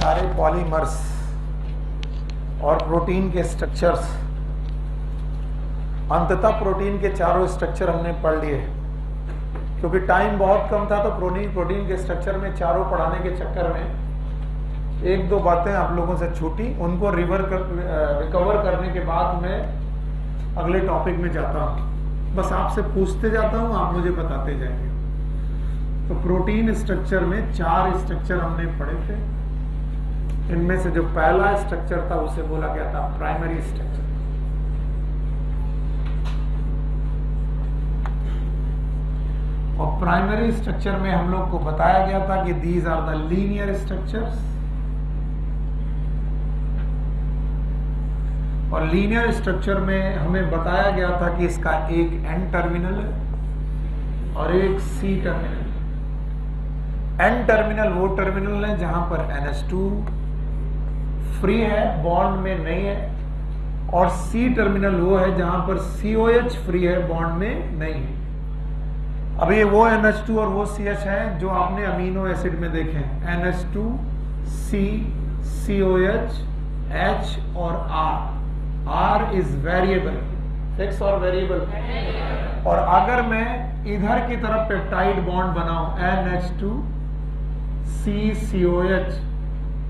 सारे पॉलीमर्स और प्रोटीन के स्ट्रक्चर्स, अंततः प्रोटीन के चारों स्ट्रक्चर हमने पढ़ लिए। क्योंकि टाइम बहुत कम था तो प्रोटीन के स्ट्रक्चर में चारों पढ़ाने के चक्कर में एक दो बातें आप लोगों से छूटी, उनको रिकवर करने के बाद मैं अगले टॉपिक में जाता हूं। बस आपसे पूछते जाता हूं, आप मुझे बताते जाएंगे। तो प्रोटीन स्ट्रक्चर में 4 स्ट्रक्चर हमने पढ़े थे। इनमें से जो पहला स्ट्रक्चर था उसे बोला गया था प्राइमरी स्ट्रक्चर। और प्राइमरी स्ट्रक्चर में हम लोग को बताया गया था कि these are the linear structures, और लीनियर स्ट्रक्चर में हमें बताया गया था कि इसका एक एन टर्मिनल है और एक सी टर्मिनल। एन टर्मिनल वो टर्मिनल है जहां पर NH2 फ्री है, बॉन्ड में नहीं है, और सी टर्मिनल वो है जहां पर COH फ्री है, बॉन्ड में नहीं है। अब ये वो NH2 और वो CH है जो आपने अमीनो एसिड में देखे हैं, NH2 C COH H और R इज वेरिएबल, फिक्स और वेरिएबल। और अगर मैं इधर की तरफ पेप्टाइड बॉन्ड बनाऊं NH2 C COH,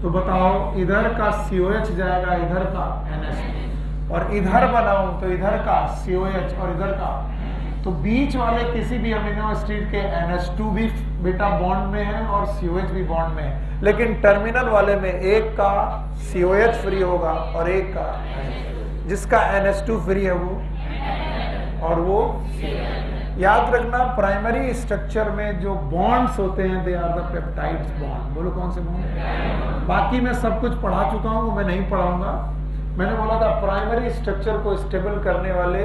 तो बताओ इधर का COH जाएगा इधर का NH2, और इधर बनाऊं तो इधर का COH और इधर का, तो बीच वाले किसी भी अमीनो एसिड के NH2 भी बेटा बॉन्ड में है और COH भी बॉन्ड में है, लेकिन टर्मिनल वाले में एक का COH फ्री होगा और एक का, जिसका NH2 फ्री है वो, और वो याद रखना प्राइमरी स्ट्रक्चर में जो बॉन्ड्स होते हैं they are the peptides bond. बोलो कौन से बॉन्ड? बाकी मैं सब कुछ पढ़ा चुका हूं, मैं नहीं पढ़ाऊंगा। मैंने बोला था प्राइमरी स्ट्रक्चर को स्टेबल करने वाले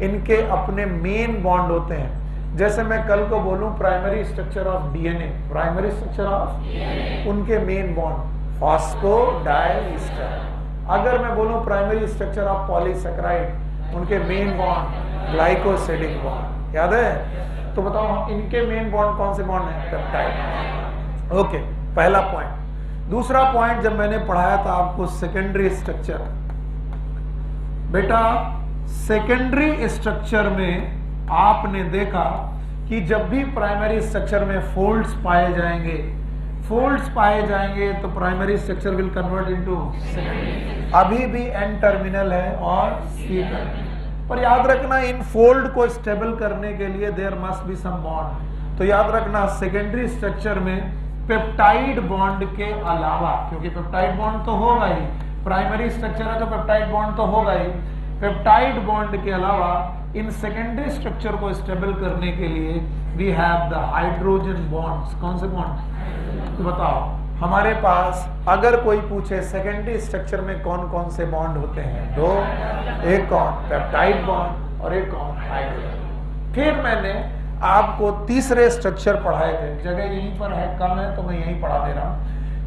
इनके अपने मेन बॉन्ड होते हैं। जैसे मैं कल को बोलूं primary structure of DNA, primary structure of उनके मेन बॉन्ड फॉस्फोडाइएस्टर। अगर मैं बोलूं प्राइमरी स्ट्रक्चर ऑफ पॉलीसैकेराइड, उनके मेन बॉन्ड ग्लाइकोसिडिक बॉन्ड। याद है? तो बताओ इनके मेन बॉन्ड कौन से बॉन्ड है? पेप्टाइड। ओके, पहला पॉइंट। दूसरा पॉइंट जब मैंने पढ़ाया था आपको सेकेंडरी स्ट्रक्चर, बेटा सेकेंडरी स्ट्रक्चर में आपने देखा कि जब भी प्राइमरी स्ट्रक्चर में फोल्ड्स पाए जाएंगे तो primary structure will convert into secondary. अभी भी एन टर्मिनल है और सी टर्मिनल, पर याद रखना इन फोल्ड को स्टेबल करने के लिए there must be some bond. तो याद रखना सेकेंडरी स्ट्रक्चर में पेप्टाइड बॉन्ड के अलावा, क्योंकि पेप्टाइड बॉन्ड तो होगा ही, प्राइमरी स्ट्रक्चर है तो पेप्टाइड बॉन्ड तो होगा ही, पेप्टाइड बॉन्ड के अलावा इन सेकेंडरी स्ट्रक्चर को स्टेबल करने के लिए we have the hydrogen bonds. कौन से बॉन्ड? तो बताओ हमारे पास अगर कोई पूछे सेकेंडरी स्ट्रक्चर में कौन कौन से बॉन्ड होते हैं? 2, एक कौन? पेप्टाइड बॉन्ड और एक कौन? हाइड्रोजन। फिर मैंने आपको तीसरे स्ट्रक्चर पढ़ाए थे, जगह यहीं पर है, कम है तो मैं यहीं पढ़ा दे रहा हूं।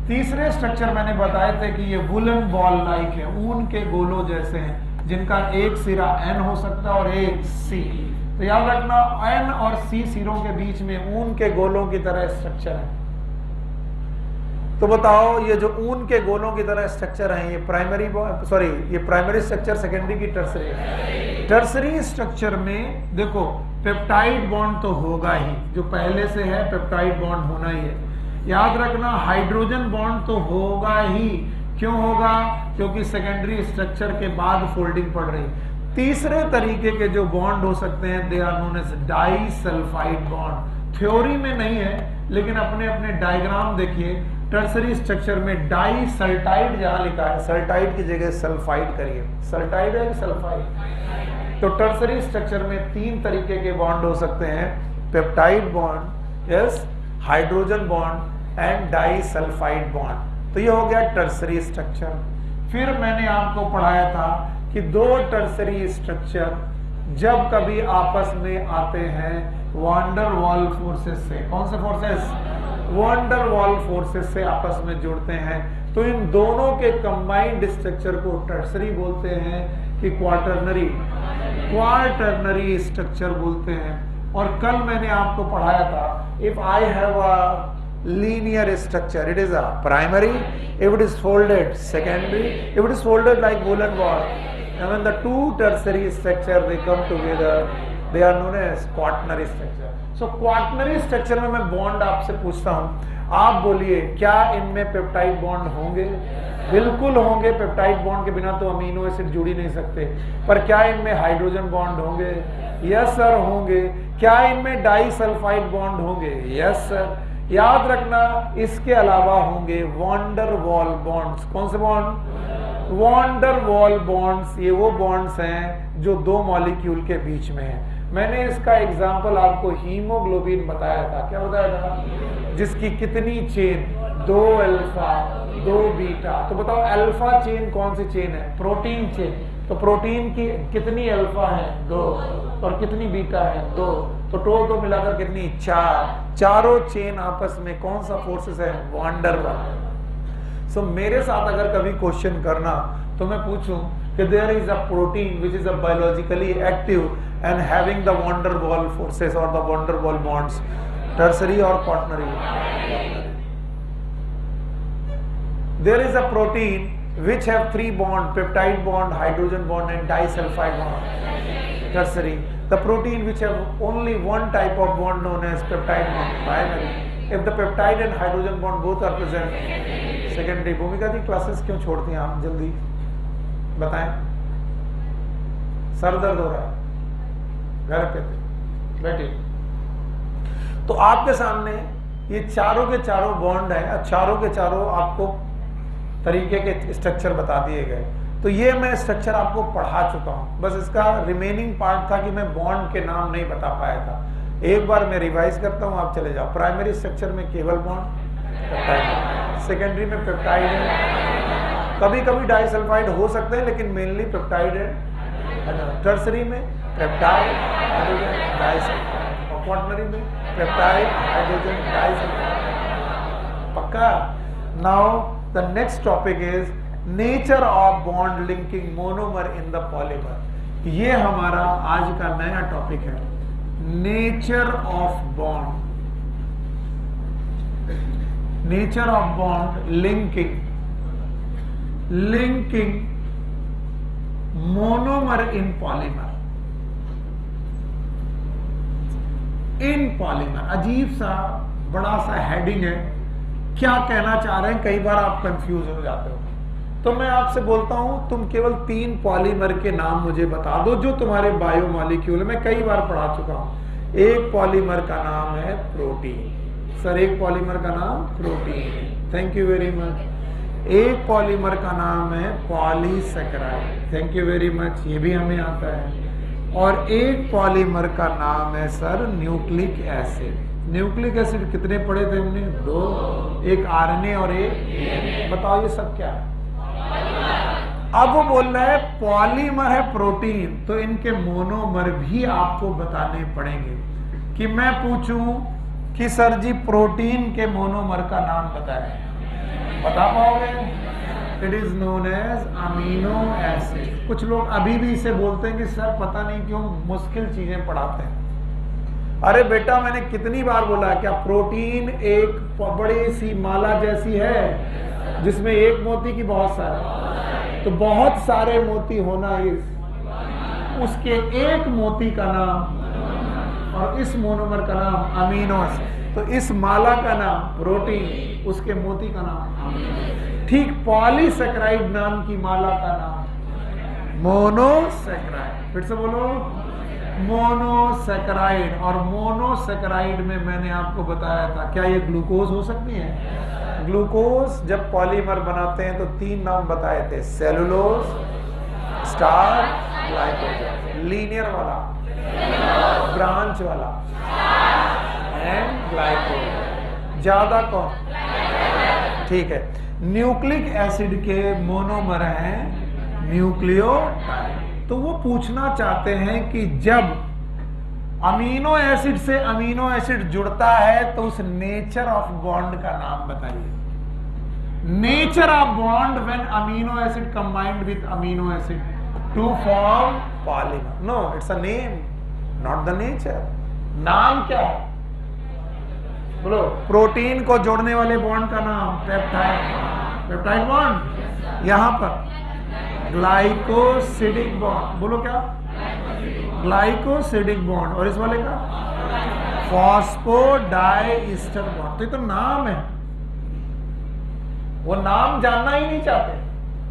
तीसरे स्ट्रक्चर मैंने बताए थे कि ये वुलन बॉल लाइक है, ऊन के गोलों जैसे हैं, जिनका एक सिरा N हो सकता है और एक C। तो याद रखना N और C सिरों के बीच में ऊन के गोलों की तरह स्ट्रक्चर है। तो बताओ ये जो ऊन के गोलों की तरह स्ट्रक्चर है, ये प्राइमरी स्ट्रक्चर, सेकेंडरी की टर्सरी। टर्सरी स्ट्रक्चर में देखो पेप्टाइड बॉन्ड तो होगा ही, जो पहले से है पेप्टाइड बॉन्ड होना ही है। याद रखना हाइड्रोजन बॉन्ड तो होगा ही। क्यों होगा? क्योंकि सेकेंडरी स्ट्रक्चर के बाद फोल्डिंग पड़ रही। तीसरे तरीके के जो बॉन्ड हो सकते हैं they are known as disulphide bond. Theory में नहीं है, लेकिन अपने अपने डायग्राम देखिए। टर्सरी स्ट्रक्चर में डाइसल्टाइड जहां लिखा है, सल्टाइड की जगह सल्फाइड करिए। सल्टाइड है कि सल्फाइड? तो टर्सरी स्ट्रक्चर में 3 तरीके के बॉन्ड हो सकते हैं, peptide bond, yes, hydrogen bond and disulphide bond. तो ये हो गया टर्सरी स्ट्रक्चर। फिर मैंने आपको पढ़ाया था कि 2 टर्सरी स्ट्रक्चर जब कभी आपस में आते हैं वान डर वाल फोर्सेस से, कौन से फोर्सेस? वान डर वाल फोर्सेस से आपस में जुड़ते हैं, तो इन दोनों के कंबाइंड स्ट्रक्चर को टर्सरी बोलते हैं कि क्वार्टरनरी स्ट्रक्चर बोलते हैं। और कल मैंने आपको पढ़ाया था, if I have a linear structure, it is a primary. If it is folded, secondary. If it is folded like woolen ball, and when the two tertiary structure they come together, they are known as quaternary structure. So quaternary structure में मैं bond आपसे पूछता हूँ, आप बोलिए क्या इनमें peptide bond होंगे? बिल्कुल होंगे। पेप्टाइड बॉन्ड के बिना तो अमीनो एसिड जुड़ ही नहीं सकते। पर क्या इनमें हाइड्रोजन बॉन्ड होंगे? यस सर होंगे। क्या इनमें डाइसल्फाइड बॉन्ड होंगे? Yes sir. याद रखना इसके अलावा होंगे वॉन्डर वॉल बॉन्ड्स। कौन से बॉन्ड? Wander Waals bonds. ये वो बॉन्ड्स हैं जो दो मॉलिक्यूल के बीच में है। मैंने इसका एग्जाम्पल आपको हीमोग्लोबिन बताया था। क्या बताया था? जिसकी कितनी चेन? 2 alpha 2 beta. तो बताओ अल्फा चेन कौन सी चेन है? Protein chain. तो प्रोटीन की कितनी अल्फा है? 2। और कितनी बीटा है? 2। तो टोटल मिलाकर कितनी? 4। चारों चेन आपस में कौन सा फोर्सेस है? Van der Waals. सो मेरे साथ अगर कभी क्वेश्चन करना तो मैं पूछूं कि there is a protein which is a biologically active and having the van der Waals forces और the van der Waals bonds, tertiary और quaternary. There is a protein which have 3 bond, peptide bond, hydrogen bond and disulfide bond, tertiary. The protein which have only one type of bond known as peptide bond, primary. If the peptide and hydrogen bond both are present, secondary. भूमिका जी classes क्यों छोड़ती हैं आप? जल्दी बताएं। Sir दर्द हो रहा है, घर पे बैठिए। तो आपके सामने ये चारों के चारों बॉन्ड है, चारों के चारों आपको तरीके के स्ट्रक्चर बता दिए गए। तो ये मैं स्ट्रक्चर आपको पढ़ा चुका हूं। बस इसका रिमेनिंग पार्ट था कि मैं बॉन्ड के नाम नहीं बता पाया था। एक बार मैं रिवाइज करता हूं, आप चले जाओ। प्राइमरी स्ट्रक्चर में केवल बॉन्ड, पेप्टाइड। सेकेंडरी में पेप्टाइड है, कभी कभी डाइसल्फाइड हो सकते हैं लेकिन मेनली पेप्टाइड है। टर्सरी में पेप्टाइड, हाइड्रोजन, डाइसल्फाइड। और क्वाटर्नरी में पेप्टाइड, हाइड्रोजन, डाइसल्फाइड। पक्का? Now the next topic is nature of bond linking monomer in the polymer. ये हमारा आज का नया टॉपिक है, nature of bond. Nature of bond linking monomer in polymer. In polymer अजीब सा बड़ा सा हेडिंग है, क्या कहना चाह रहे हैं कई बार आप कंफ्यूज हो जाते हो। तो मैं आपसे बोलता हूं तुम केवल 3 पॉलीमर के नाम मुझे बता दो जो तुम्हारे बायोमॉलिक्यूल में कई बार पढ़ा चुका हूं। एक पॉलीमर का नाम है प्रोटीन। सर एक पॉलीमर का नाम protein, thank you very much. एक पॉलीमर का नाम है polysaccharide, thank you very much, ये भी हमें आता है। और एक पॉलीमर का नाम है sir nucleic acid. Nucleic acid कितने पढ़े थे हमने? 2। एक आरएनए और एक। बताओ ये सब क्या है? अब वो बोल रहा है पॉलीमर है प्रोटीन, तो इनके मोनोमर भी आपको बताने पड़ेंगे। कि मैं पूछूं कि सर जी प्रोटीन के मोनोमर का नाम बताएं, बता पाओगे? It is known as amino acid. कुछ लोग अभी भी इसे बोलते हैं कि सर पता नहीं क्यों मुश्किल चीजें पढ़ाते हैं। अरे बेटा मैंने कितनी बार बोला, क्या प्रोटीन एक बड़ी सी माला जैसी है जिसमें एक मोती की बहुत सारे, तो बहुत सारे मोती होना उसके एक मोती का नाम और इस मोनोमर का नाम अमीनो एसिड। तो इस माला का नाम प्रोटीन, उसके मोती का नाम। ठीक पॉलीसैकेराइड नाम की माला का नाम मोनोसैकेराइड। फिर से बोलो, मोनोसैकेराइड। और मोनोसैकेराइड में मैंने आपको बताया था, क्या ये ग्लूकोज हो सकती है? ग्लूकोज जब पॉलीमर बनाते हैं तो 3 नाम बताए थे, सेलुलोज, स्टार्च, ग्लाइकोजन। लीनियर वाला, ब्रांच वाला एंड ग्लाइकोजन। ज्यादा कौन? ठीक है। न्यूक्लिक एसिड के मोनोमर हैं न्यूक्लियोटाइड। तो वो पूछना चाहते हैं कि जब अमीनो एसिड से अमीनो एसिड जुड़ता है तो उस नेचर ऑफ बॉन्ड का नाम बताइए। Nature of bond when amino acid combined with amino acid to form polymer. No, it's a name, not the nature. नाम क्या है? बोलो, प्रोटीन को जोड़ने वाले बॉन्ड का नाम पेप्टाइड, पेप्टाइड बॉन्ड। यहां पर ग्लाइकोसिडिक बॉन्ड, बोलो क्या, ग्लाइकोसिडिक बॉन्ड। और इस वाले का फॉस्फोडाइस्टर बॉन्ड। तो ये तो नाम है, वो नाम जानना ही नहीं चाहते,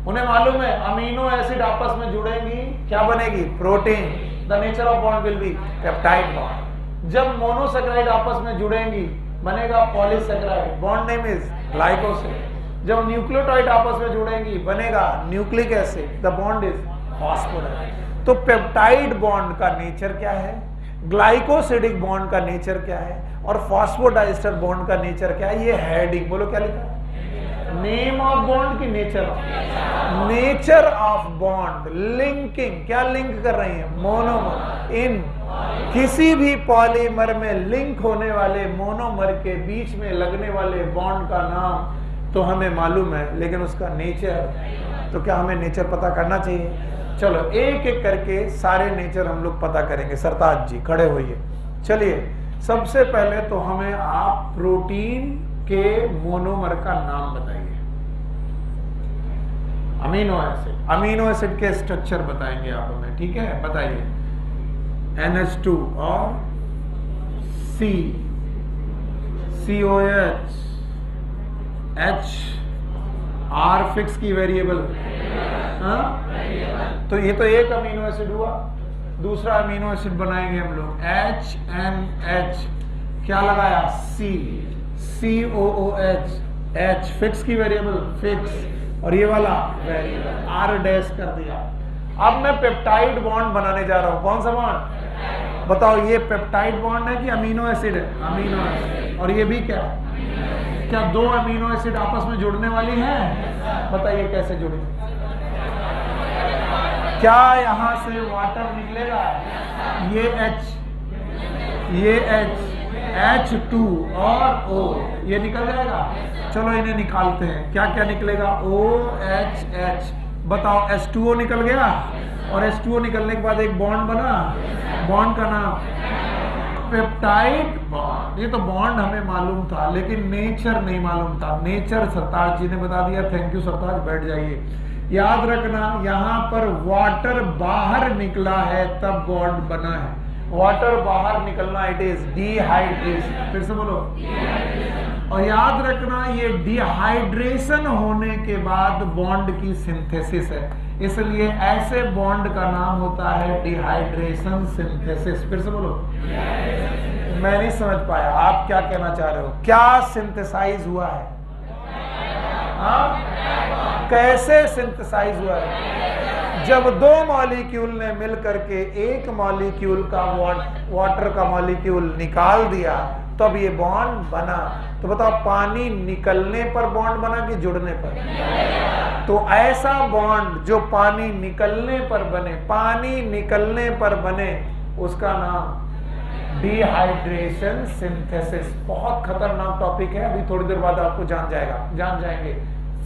उन्हें मालूम है अमीनो एसिड आपस में जुड़ेंगी, क्या बनेगी, protein. The nature of bond will be peptide bond. जब मोनोसेकेराइड आपस में जुड़ेंगी बनेगा पॉलीसेकेराइड, बॉन्ड नेम इज ग्लाइकोसिड। जब न्यूक्लियोटाइड आपस में जुड़ेंगी बनेगा nucleic acid, the bond is phosphodiester. तो पेप्टाइड बॉन्ड का नेचर क्या है, ग्लाइकोसिडिक बॉन्ड का नेचर क्या है, और फॉस्फोडाइस्टर बॉन्ड का नेचर क्या है, ये हेडिंग बोलो क्या लिखा है, नेम ऑफ बॉन्ड की nature, nature of bond, linking, क्या लिंक कर रही है, मोनोमर। इन किसी भी पॉलीमर में लिंक होने वाले मोनोमर के बीच में लगने वाले बॉन्ड का नाम तो हमें मालूम है, लेकिन उसका नेचर, तो क्या हमें नेचर पता करना चाहिए? चलो एक एक करके सारे नेचर हम लोग पता करेंगे। सरताज जी खड़े होइए। चलिए सबसे पहले तो हमें आप प्रोटीन के मोनोमर का नाम बताइए। अमीनो एसिड, अमीनो एसिड के स्ट्रक्चर बताएंगे आप हमें, ठीक है, बताइए। NH2 और C, COH, H, R fix की वेरिएबल, तो ये तो एक अमीनो एसिड हुआ। दूसरा अमीनो एसिड बनाएंगे हम लोग HNH, क्या लगाया, C, COOH, H फिक्स की वेरिएबल, फिक्स, और ये वाला वेरिएबल R डैश कर दिया। अब मैं पेप्टाइड बॉन्ड बनाने जा रहा हूं। कौन सा बॉन्ड बताओ, ये पेप्टाइड बॉन्ड है कि अमीनो एसिड है, अमीनो एसिड। और ये भी क्या, क्या दो अमीनो एसिड आपस में जुड़ने वाली है, बताइए कैसे जुड़ी, क्या यहां से वाटर निकलेगा, ये H, ये H, H2 और O, ये निकल जाएगा। चलो इन्हें निकालते हैं, क्या क्या निकलेगा, OHH, बताओ H2O निकल गया, और H2O निकलने के बाद एक बॉन्ड बना, बॉन्ड का नाम पेप्टाइड बॉन्ड। ये तो बॉन्ड हमें मालूम था, लेकिन नेचर नहीं मालूम था। नेचर सरताज जी ने बता दिया, थैंक यू सरताज, बैठ जाइए। याद रखना यहाँ पर वाटर बाहर निकला है तब बॉन्ड बना है, वाटर बाहर निकलना, इट इज डिहाइड्रेशन। फिर से बोलो, और याद रखना ये डिहाइड्रेशन होने के बाद बॉन्ड की सिंथेसिस है, इसलिए ऐसे बॉन्ड का नाम होता है डिहाइड्रेशन सिंथेसिस। फिर से बोलो, मैं नहीं समझ पाया आप क्या कहना चाह रहे हो, क्या सिंथेसाइज हुआ है, कैसे सिंथेसाइज हुआ है? जब दो मॉलिक्यूल ने मिलकर के एक मॉलिक्यूल का वाटर का मॉलिक्यूल निकाल दिया तब ये बॉन्ड बना। तो बताओ पानी निकलने पर बॉन्ड बना कि जुड़ने पर? तो ऐसा बॉन्ड जो पानी निकलने पर बने, पानी निकलने पर बने, उसका नाम डिहाइड्रेशन सिंथेसिस। बहुत खतरनाक टॉपिक है, अभी थोड़ी देर बाद आपको जान जाएंगे।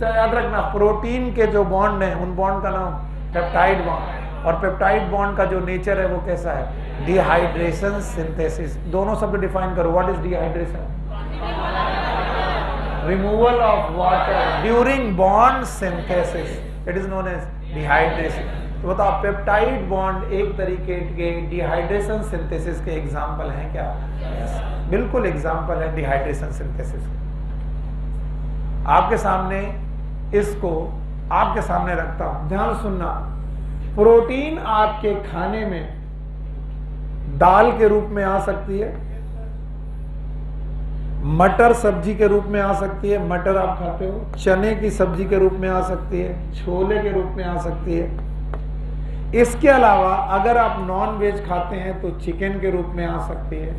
याद रखना प्रोटीन के जो बॉन्ड है उन बॉन्ड का नाम पेप्टाइड बॉन्ड, और पेप्टाइड बॉन्ड का जो नेचर है वो कैसा है, डिहाइड्रेशन सिंथेसिस। दोनों शब्द डिफाइन करो, what is dehydration? Removal of water during bond synthesis, it is known as dehydration. तो बताओ पेप्टाइड बॉन्ड एक तरीके के डिहाइड्रेशन सिंथेसिस के एग्जाम्पल हैं क्या? yes, बिल्कुल एग्जाम्पल है डिहाइड्रेशन सिंथेसिस। आपके सामने इसको आपके सामने रखता हूं, ध्यान सुनना। प्रोटीन आपके खाने में दाल के रूप में आ सकती है, मटर सब्जी के रूप में आ सकती है, मटर आप खाते हो, चने की सब्जी के रूप में आ सकती है, छोले के रूप में आ सकती है। इसके अलावा अगर आप नॉन वेज खाते हैं तो चिकन के रूप में आ सकती है,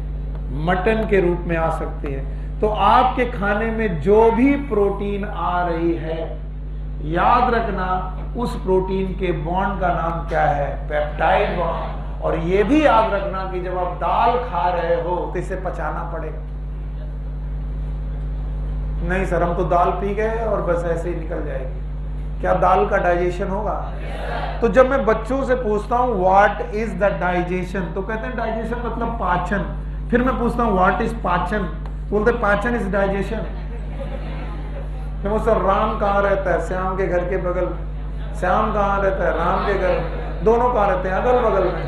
मटन के रूप में आ सकती है। तो आपके खाने में जो भी प्रोटीन आ रही है, याद रखना उस प्रोटीन के बॉन्ड का नाम क्या है, पेप्टाइड बॉन्ड। और यह भी याद रखना कि जब आप दाल खा रहे हो तो इसे पचाना पड़ेगा। नहीं सर हम तो दाल पी गए और बस ऐसे ही निकल जाएगी, क्या दाल का डाइजेशन होगा? तो जब मैं बच्चों से पूछता हूं व्हाट इज द डाइजेशन, तो कहते हैं डाइजेशन मतलब पाचन। फिर मैं पूछता हूं व्हाट इज पाचन, बोलते पाचन इज डाइजेशन। तो सर राम कहाँ रहता है? श्याम के घर के बगल। श्याम कहाँ रहता है? राम के घर। दोनों कहाँ रहते हैं? अगल बगल में।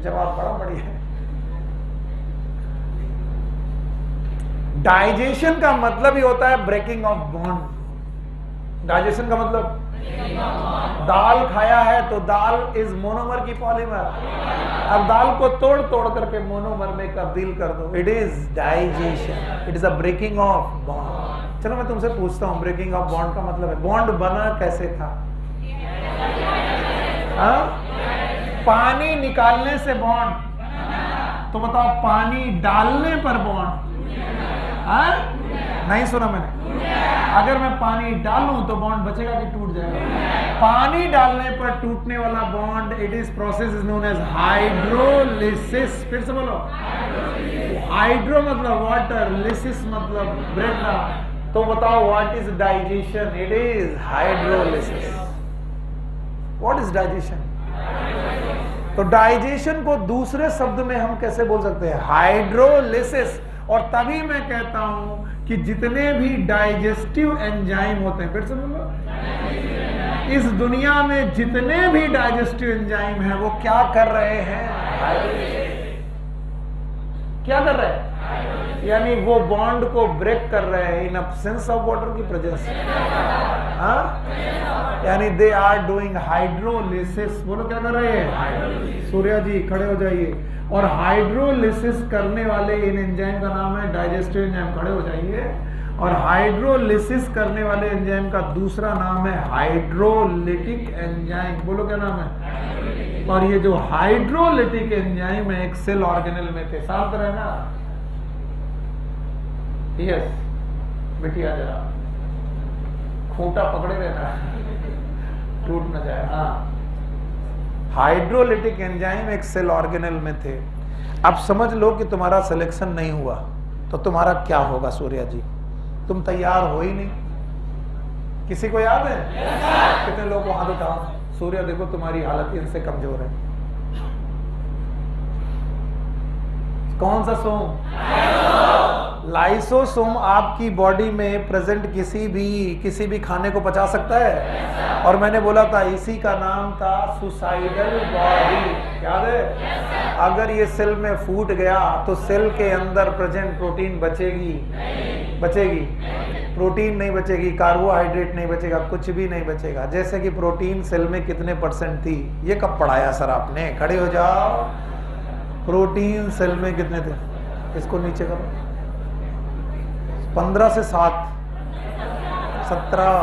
जवाब बड़ा बढ़िया है। डाइजेशन का मतलब ही होता है ब्रेकिंग ऑफ बॉन्ड। डाइजेशन का मतलब दाल खाया है तो दाल इज मोनोमर की पॉलीमर। अब दाल को तोड़ तोड़ करके मोनोमर में तब्दील कर दो। It is digestion, it is a breaking of bond. चलो मैं तुमसे पूछता हूं, ब्रेकिंग ऑफ बॉन्ड का मतलब है, बॉन्ड बना कैसे था? पानी निकालने से बॉन्ड। तो बताओ पानी डालने पर बॉन्ड? नहीं सुना मैंने। अगर मैं पानी डालूं तो बॉन्ड बचेगा कि टूट जाएगा? पानी डालने पर टूटने वाला bond, it is process is known as hydrolysis. फिर से बोलो। हाइड्रो मतलब वाटर, लिसिस मतलब ब्रेकना। तो बताओ what is digestion? It is hydrolysis. What is digestion? तो डाइजेशन को दूसरे शब्द में हम कैसे बोल सकते हैं? हाइड्रोलिसिस। और तभी मैं कहता हूं कि जितने भी डाइजेस्टिव एंजाइम होते हैं, फिर से बोलो, इस दुनिया में जितने भी डाइजेस्टिव एंजाइम हैं वो क्या कर रहे हैं? क्या कर रहे हैं? यानी वो बॉन्ड को ब्रेक कर रहे हैं इन एब्सेंस ऑफ वाटर की प्रेजेंस। यानी दे आर डूइंग हाइड्रोलिसिस। बोलो क्या कर रहे हैं? सूर्या जी खड़े हो जाइए। और हाइड्रोलिसिस करने वाले इन एंजाइम का नाम है डाइजेस्टिव एंजाइम। खड़े हो जाइए। और हाइड्रोलिसिस करने वाले एंजाइम का दूसरा नाम है हाइड्रोलिटिक एंजाइम। बोलो क्या नाम है? और ये जो हाइड्रोलिटिक एंजाइम है एक सेल ऑर्गेनेल में थे। शांत रहना। यस बिटिया जरा खूंटा पकड़े रहना, टूट न जाए। हाँ, हाइड्रोलिटिक एंजाइम एक सेल ऑर्गेनेल में थे। अब समझ लो कि तुम्हारा सिलेक्शन नहीं हुआ तो तुम्हारा क्या होगा? सूर्या जी तुम तैयार हो ही नहीं। किसी को याद है? कितने लोग को हाथ उठाओ? सूर्या देखो तुम्हारी हालत इनसे कमजोर है। कौन सा सोम? लाइसोसोम आपकी बॉडी में प्रेजेंट किसी भी खाने को पचा सकता है। और मैंने बोला था इसी का नाम था सुसाइडल बॉडी। याद है? अगर ये सेल में फूट गया तो सेल के अंदर प्रेजेंट प्रोटीन बचेगी? प्रोटीन नहीं बचेगी, कार्बोहाइड्रेट नहीं बचेगा, कुछ भी नहीं बचेगा। जैसे कि प्रोटीन सेल में कितने परसेंट थी? ये कब पढ़ाया सर आपने? खड़े हो जाओ। प्रोटीन सेल में कितने थे? इसको नीचे करो। 15 से 7, 17।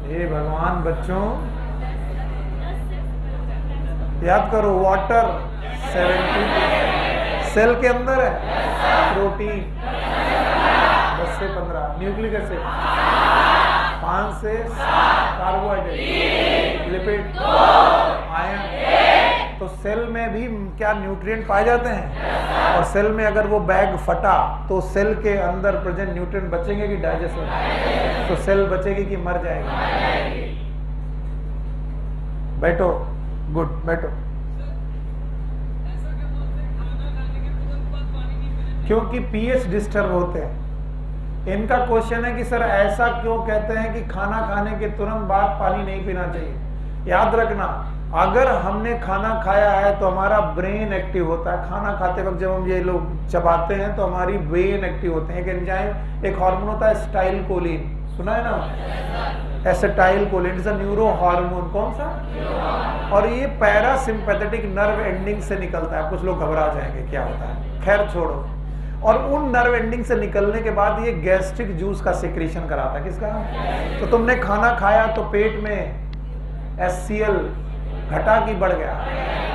हे भगवान बच्चों याद करो। वाटर 70 सेल के अंदर है। प्रोटीन 10 से 15, न्यूक्लिक एसिड 5 से 7, कार्बोहाइड्रेट, लिपिड, आयरन। तो सेल में भी क्या न्यूट्रिएंट पाए जाते हैं? और सेल में अगर वो बैग फटा तो सेल के अंदर प्रेजेंट न्यूट्रिएंट बचेंगे कि डाइजेस्ट होंगे? तो सेल बचेगी कि मर जाएगी? बैठो, गुड, बैठो। क्योंकि पीएच डिस्टर्ब होते हैं। इनका क्वेश्चन है कि सर ऐसा क्यों कहते हैं कि खाना खाने के तुरंत बाद पानी नहीं पीना चाहिए? याद रखना, अगर हमने खाना खाया है तो हमारा ब्रेन एक्टिव होता है। खाना खाते वक्त जब हम ये लोग चबाते हैं तो हमारी ब्रेन एक्टिव होते हैं। एक एंजाइम, एक हार्मोन होता है स्टाइलकोलिन, सुना है ना? Acetylcholine is a neuro hormone. कौन सा? और ये पैरासिम्पैथेटिक नर्व एंडिंग से निकलता है। कुछ लोग घबरा जाएंगे क्या होता है, खैर छोड़ो। और उन नर्व एंडिंग से निकलने के बाद ये गैस्ट्रिक जूस का सिक्रीशन कराता है। किसका? तो तुमने खाना खाया तो पेट में HCl घटा की बढ़ गया।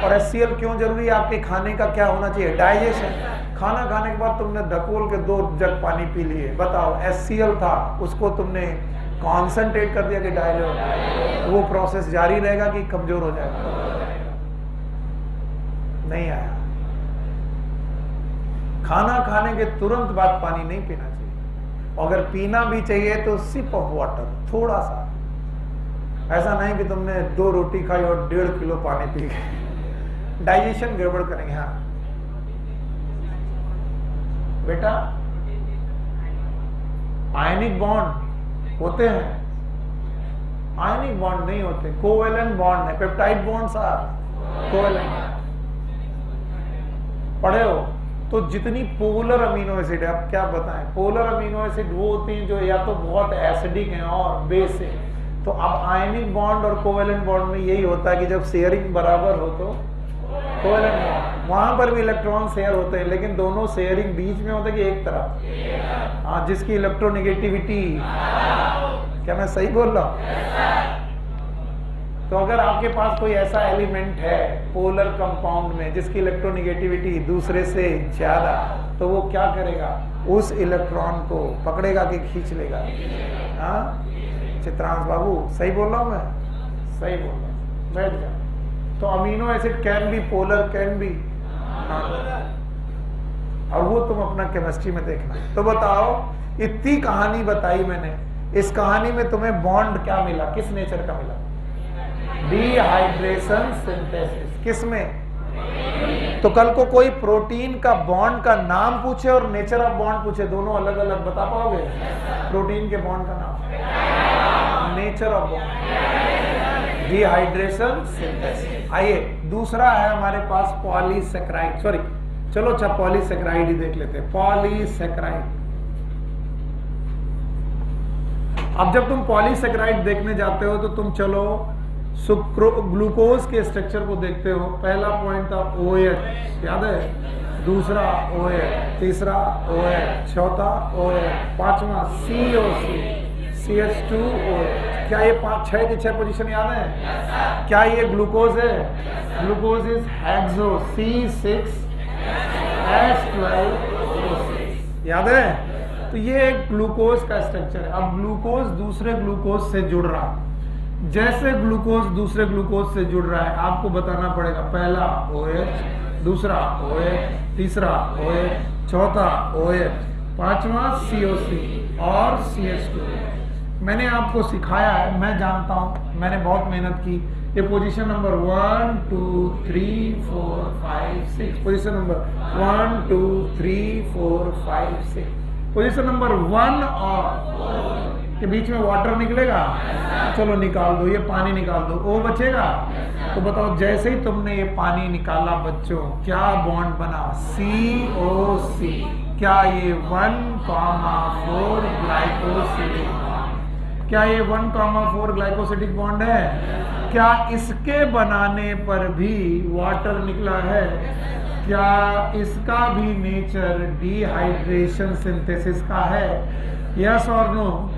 और HCl क्यों जरूरी है? आपके खाने का क्या होना चाहिए? डाइजेशन। खाना खाने के बाद तुमने धकोल के 2 जग पानी पी लिए, बताओ HCl था, उसको तुमने कॉन्सेंट्रेट कर दिया कि डाइल्यूट, वो प्रोसेस जारी रहेगा कि कमजोर हो जाएगा? नहीं आया। खाना खाने के तुरंत बाद पानी नहीं पीना चाहिए। अगर पीना भी चाहिए तो सिप ऑफ वाटर, थोड़ा सा। ऐसा नहीं कि तुमने 2 रोटी खाई और 1.5 किलो पानी पी गए, डाइजेशन गड़बड़ करेंगे। हाँ बेटा आयनिक बॉन्ड होते हैं, आयनिक बॉन्ड नहीं होते, कोवेलेंट बॉन्ड है। Peptide bonds are covalent. पढ़े हो? तो जितनी पोलर अमीनो एसिड है, अब क्या बताएं, पोलर अमीनो एसिड वो होती हैं जो या तो बहुत एसिडिक हैं और बेस है। तो अब आयनिक बॉन्ड और कोवेलेंट बॉन्ड में यही होता है कि जब शेयरिंग बराबर हो तो कोवेलेंट बॉन्ड, वहां पर भी इलेक्ट्रॉन शेयर होते हैं, लेकिन दोनों शेयरिंग बीच में होता है कि एक तरफ, हाँ, जिसकी इलेक्ट्रोनेगेटिविटी, क्या मैं सही बोल रहा हूं? तो अगर आपके पास कोई ऐसा एलिमेंट है पोलर कंपाउंड में जिसकी इलेक्ट्रोनेगेटिविटी दूसरे से ज्यादा, तो वो क्या करेगा, उस इलेक्ट्रॉन को पकड़ेगा कि खींच लेगा? हाँ चित्रांश बाबू, सही बोल रहा हूं मैं? सही बोल रहा हूं, बैठ जा। तो amino acid can be polar, can be non, और वो तुम अपना केमिस्ट्री में देखना। तो बताओ, इतनी कहानी बताई मैंने, इस कहानी में तुम्हें बॉन्ड क्या मिला, किस नेचर का मिला? Dehydration synthesis. किसमें? तो कल को कोई प्रोटीन का बॉन्ड का नाम पूछे और नेचर ऑफ बॉन्ड पूछे, दोनों अलग अलग बता पाओगे? प्रोटीन के बॉन्ड का नाम, nature of bond, dehydration synthesis. आइए दूसरा है हमारे पास पॉलीसेकेराइड, सॉरी चलो अच्छा पॉलीसेकेराइड ही देख लेते हैं। पॉलीसेकेराइड, अब जब तुम पॉलीसेकेराइड देखने जाते हो तो तुम चलो ग्लूकोज के स्ट्रक्चर को देखते हो। पहला पॉइंट था OH, याद है? दूसरा OH, तीसरा OH, चौथा OH, पांचवा COC, CH2OH। क्या ये 5-6 की 6 पोजीशन याद है? क्या ये ग्लूकोज है? ग्लूकोज इज हेक्सो, C6H12O6, याद है? तो ये एक ग्लूकोज का स्ट्रक्चर है। अब ग्लूकोज दूसरे ग्लूकोज से जुड़ रहा है, जैसे ग्लूकोज दूसरे ग्लूकोज से जुड़ रहा है आपको बताना पड़ेगा, पहला OH, दूसरा OH, तीसरा OH, चौथा OH, पांचवा COC और CH2। मैंने आपको सिखाया है, मैं जानता हूं, मैंने बहुत मेहनत की। ये position number 1 2 3 4 5 6, position number 1 2 3 4 5 6, position number 1 और के बीच में वाटर निकलेगा, चलो निकाल दो, ये पानी निकाल दो, O बचेगा। तो बताओ, जैसे ही तुमने ये पानी निकाला बच्चों, क्या बॉन्ड बना? COC। क्या ये 1,4 ग्लाइकोसिडिक बॉन्ड? क्या ये 1,4 ग्लाइकोसिडिक बॉन्ड है? क्या इसके बनाने पर भी वाटर निकला है? क्या इसका भी नेचर डिहाइड्रेशन सिंथेसिस का है? यस और नो?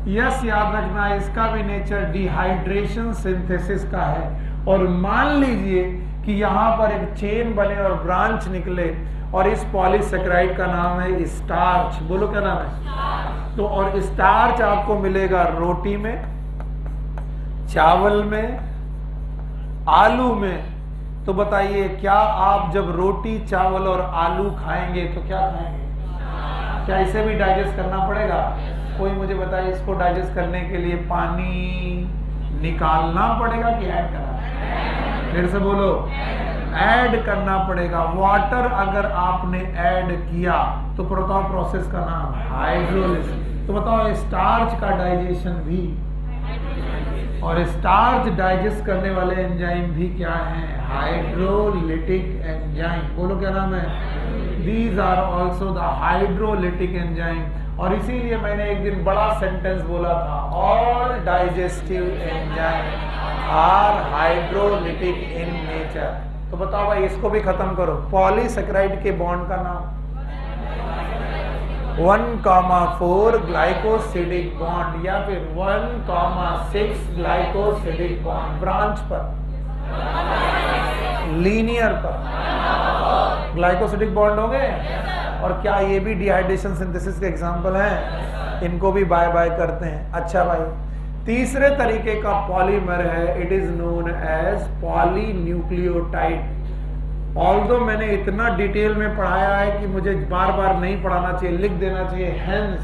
यस, याद रखना, इसका भी नेचर डिहाइड्रेशन सिंथेसिस का है। और मान लीजिए कि यहाँ पर एक चेन बने और ब्रांच निकले, और इस पॉलीसेकेराइड का नाम है स्टार्च। बोलो क्या नाम है? तो और स्टार्च आपको मिलेगा रोटी में, चावल में, आलू में। तो बताइए, क्या आप जब रोटी, चावल और आलू खाएंगे तो क्या खाएंगे? क्या इसे भी डाइजेस्ट करना पड़ेगा? कोई मुझे बताइए, इसको डाइजेस्ट करने के लिए पानी निकालना पड़ेगा कि ऐड करना? फिर से बोलो, ऐड करना पड़ेगा। वाटर अगर आपने ऐड किया तो बताओ प्रोसेस का नाम हाइड्रोलिसिस। तो बताओ, स्टार्च का डाइजेशन भी, और स्टार्च डाइजेस्ट करने वाले एंजाइम भी क्या हैं? Hydrolytic enzyme. बोलो क्या नाम है? These are also the hydrolytic enzyme. और इसीलिए मैंने एक दिन बड़ा सेंटेंस बोला था, all digestive enzyme are hydrolytic in nature. तो बताओ भाई, इसको भी खत्म करो। पॉलीसेकेराइड के बॉन्ड का नाम 1,4 ग्लाइकोसिडिक बॉन्ड, या फिर 1,6 ग्लाइकोसिडिक बॉन्ड। ब्रांच पर, लीनियर पर ग्लाइकोसिडिक बॉन्ड होंगे। और क्या ये भी डिहाइड्रेशन सिंथेसिस के एग्जांपल हैं? इनको भी बाय बाय करते हैं। अच्छा भाई, तीसरे तरीके का पॉलीमर है, it is known as polynucleotide. Although मैंने इतना डिटेल में पढ़ाया है कि मुझे बार बार नहीं पढ़ाना चाहिए, लिख देना चाहिए हेंस,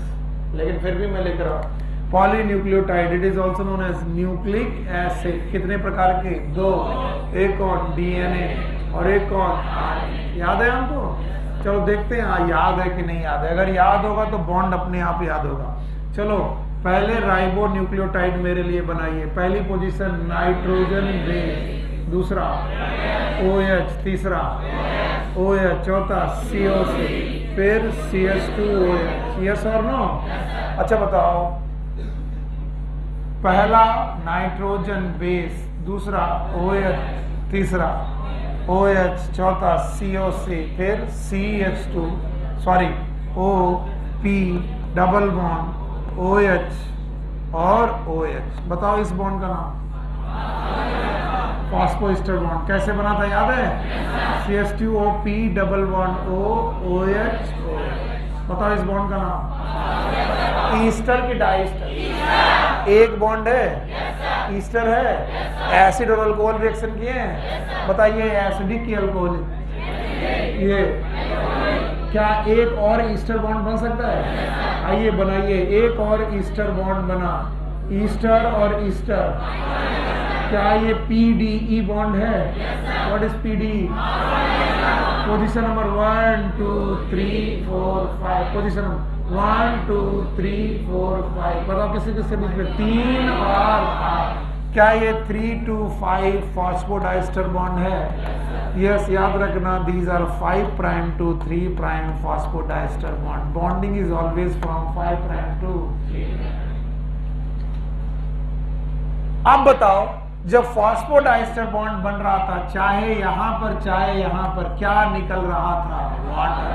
लेकिन फिर भी मैं लिख रहा हूं। Polynucleotide, it is also known as nucleic acid. कितने प्रकार के? 2, एक कौन? DNA और एक कौन? याद है हमको? चलो देखते हैं याद है कि नहीं याद है। अगर याद होगा तो बॉन्ड अपने आप याद होगा। चलो पहले राइबो न्यूक्लियोटाइड मेरे लिए बनाइए। पहली पोजीशन नाइट्रोजन बेस, दूसरा OH, तीसरा OH, चौथा CO3, फिर CH2OH। यस और नो? अच्छा बताओ, पहला नाइट्रोजन बेस, दूसरा OH, तीसरा OH, चौथा CO3, फिर CH2 OP double bond OH और OH। बताओ इस बॉन्ड का नाम? Phosphoester bond. कैसे बना था याद है? CH2OP double bond OH। बताओ इस बॉन्ड का नाम? ईस्टर की डाइस्टर? एक बॉन्ड है, ईस्टर है। एसिड और अल्कोहल रिएक्शन किए हैं, बताइए एसिडिक की अल्कोहल? ये क्या एक और ईस्टर बॉन्ड बन सकता है? आइए बनाइए, एक और ईस्टर बॉन्ड बना। ईस्टर और ईस्टर, क्या ये PDE बॉन्ड है? What is PDE? Position number 1 2 3 4 5। Position number 1 2 3 4 5। बताओ किसी किसके बीच में? 3 और 5। क्या ये 3 to 5 फॉस्फोडाइस्टर बॉन्ड है? यस, याद रखना, these are 5 prime to 3 prime phosphodiester bond. Bonding is always from 5 prime to 3. अब बताओ, जब फॉस्फोडाइस्टर बॉन्ड बन रहा था, चाहे यहां पर चाहे यहां पर, क्या निकल रहा था? वाटर।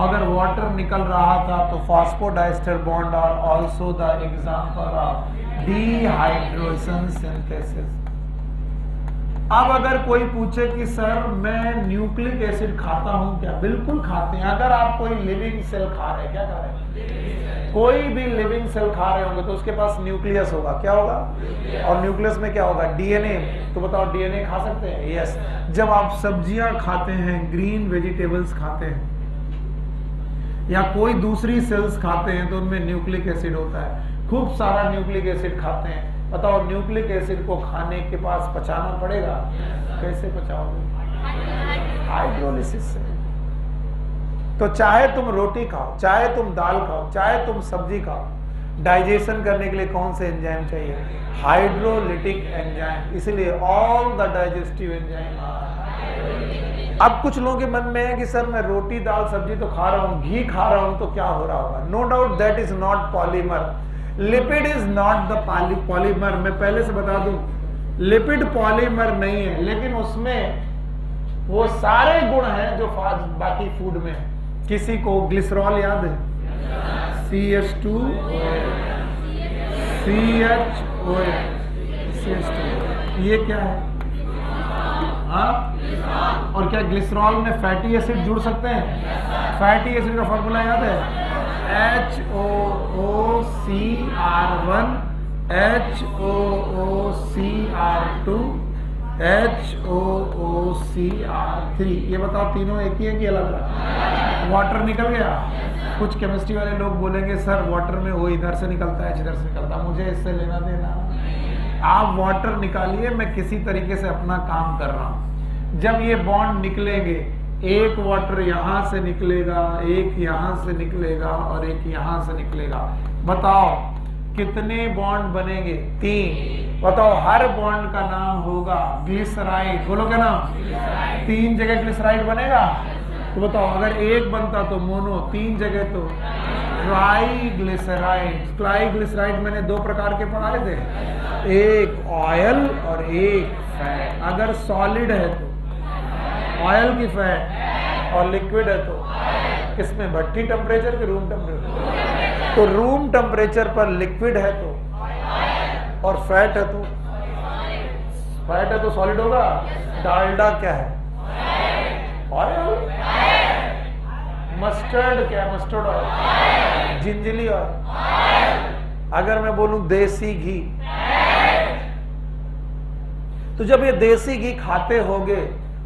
अगर वाटर निकल रहा था तो phosphodiester bond are also the example of dehydration synthesis. अब अगर कोई पूछे कि सर मैं न्यूक्लिक एसिड खाता हूं क्या? बिल्कुल खाते हैं। अगर आप कोई लिविंग सेल खा रहे हैं, क्या खा रहे हैं? कोई भी लिविंग सेल खा रहे होंगे तो उसके पास न्यूक्लियस होगा। क्या होगा? और न्यूक्लियस में क्या होगा? DNA। तो बताओ DNA खा सकते हैं? यस। जब आप सब्जियां खाते हैं, ग्रीन वेजिटेबल्स खाते हैं या कोई दूसरी सेल्स खाते हैं तो उनमें न्यूक्लिक एसिड होता है। खूब सारा न्यूक्लिक एसिड खाते हैं, बताओ न्यूक्लिक एसिड को खाने के पास पचाना पड़ेगा। कैसे पचाओगे? हाइड्रोलिसिस से। तो चाहे तुम रोटी खाओ, चाहे तुम दाल खाओ, चाहे तुम सब्जी खाओ, डाइजेशन करने के लिए कौन से एंजाइम चाहिए? Hydrolytic enzyme. इसलिए ऑल द डाइजेस्टिव एंजाइम। अब कुछ लोगों के मन में है कि सर मैं रोटी दाल सब्जी तो खा रहा हूं, घी खा रहा हूं, तो क्या हो रहा होगा? No doubt that is not polymer. Lipid is not the polymer. मैं पहले से बता दूं, लिपिड पॉलीमर नहीं है, लेकिन उसमें वो सारे गुण हैं जो बाकी फूड में है। किसी को ग्लिसरॉल याद है? CH2OH, ये क्या है? और क्या ग्लिसरॉल में फैटी एसिड जुड़ सकते हैं? फैटी एसिड का फॉर्मूला याद है? HOOCR1 HOOCR2 HOOCR3। ये बताओ तीनों एक ही है कि अलग अलग? वाटर निकल गया। कुछ केमिस्ट्री वाले लोग बोलेंगे सर वाटर में वो इधर से निकलता है इधर से निकलता है, मुझे इससे लेना देना। आप वाटर निकालिए, मैं किसी तरीके से अपना काम कर रहा हूं। जब ये बॉन्ड निकलेंगे, एक वाटर यहां से निकलेगा, एक यहां से निकलेगा और एक यहां से निकलेगा। बताओ कितने बॉन्ड बनेंगे? 3। बताओ हर बॉन्ड का नाम होगा ग्लिसराइड। बोलो क्या नाम? 3 जगह ग्लिसराइड बनेगा। तो बताओ अगर एक बनता तो मोनो, 3 जगह तो ट्राइग्लिसराइड। ट्राइग्लिसराइड मैंने 2 प्रकार के पढ़ाए थे, एक ऑयल और एक फैट। अगर सॉलिड है तो ऑयल की फैट और लिक्विड है तो किसमें? भट्टी टेम्परेचर के रूम टेम्परेचर? तो रूम टेम्परेचर पर लिक्विड है तो, और फैट है तो सॉलिड होगा। डालडा क्या है? ऑयल। मस्टर्ड क्या है? Mustard oil. जिंजली ऑयल। अगर मैं बोलूं देसी घी, तो जब ये देसी घी खाते होगे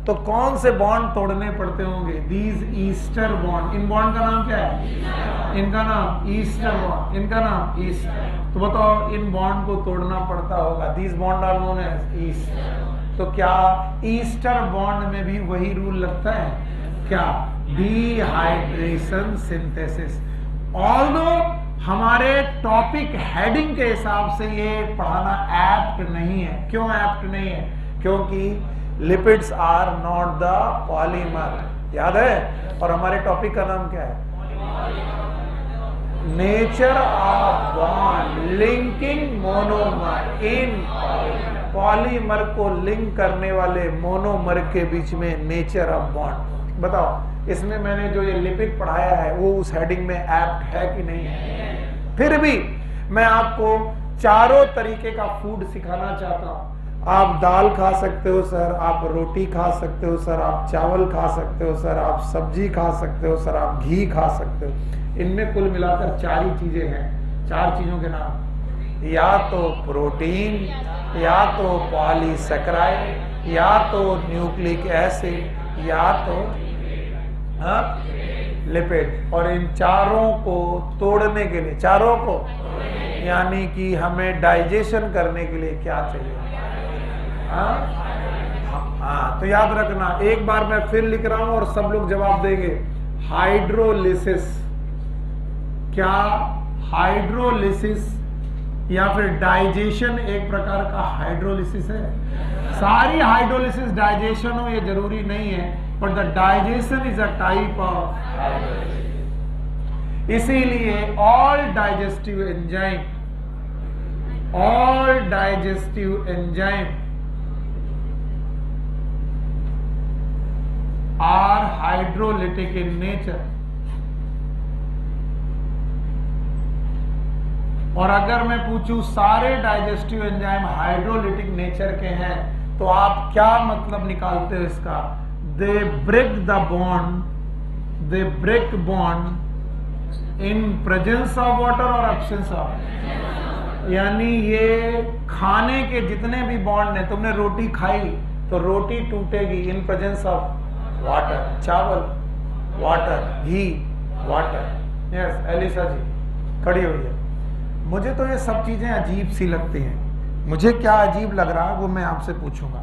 तो कौन से बॉन्ड तोड़ने पड़ते होंगे? These ester bond. In bond का नाम क्या है? इनका नाम ईस्टर बॉन्ड। इनका नाम ईस्टर। तो बताओ इन बॉन्ड को तोड़ना पड़ता होगा। These bond are known as ester. तो क्या ईस्टर बॉन्ड में भी वही रूल लगता है? क्या डिहाइड्रेशन सिंथेसिस। ऑल्दो हमारे टॉपिक हेडिंग के हिसाब से ये पढ़ाना एप्ट नहीं है। क्यों एप्ट नहीं है? क्योंकि lipids are not the polymer, याद है? और हमारे टॉपिक का नाम क्या है? Nature of bond linking monomer in polymer को लिंक करने वाले मोनोमर के बीच में नेचर ऑफ बॉन्ड। बताओ इसमें मैंने जो ये लिपिड पढ़ाया है वो उस हेडिंग में एप्ट है कि नहीं है? फिर भी मैं आपको चारों तरीके का फूड सिखाना चाहता हूं। आप दाल खा सकते हो सर, आप रोटी खा सकते हो सर, आप चावल खा सकते हो सर, आप सब्जी खा सकते हो सर, आप घी खा सकते हो। इनमें कुल मिलाकर 4 ही चीजें हैं। 4 चीजों के नाम, या तो प्रोटीन, या तो पॉलीसेकेराइड, या तो न्यूक्लिक एसिड, या तो लिपिड। और इन चारों को तोड़ने के लिए, चारों को यानी कि हमें डाइजेशन करने के लिए क्या चाहिए? तो याद रखना, एक बार मैं फिर लिख रहा हूं और सब लोग जवाब देंगे। हाइड्रोलिसिस। क्या हाइड्रोलिसिस या फिर डाइजेशन एक प्रकार का हाइड्रोलिसिस है? सारी हाइड्रोलिसिस डाइजेशन हो ये जरूरी नहीं है, but the digestion is a type of. इसीलिए all digestive enzyme are hydrolytic in nature. और अगर मैं पूछूं सारे डाइजेस्टिव एंजाइम हाइड्रोलिटिक नेचर के हैं तो आप क्या मतलब निकालते हो इसका? They break bond in presence of water और एब्सेंस ऑफ। यानी ये खाने के जितने भी बॉन्ड हैं, तुमने रोटी खाई तो रोटी टूटेगी इन प्रेजेंस ऑफ वाटर, चावल वाटर, घी वाटर। यस एलिसा जी खड़ी हुई है। मुझे तो ये सब चीजें अजीब सी लगती हैं। मुझे क्या अजीब लग रहा है वो मैं आपसे पूछूंगा।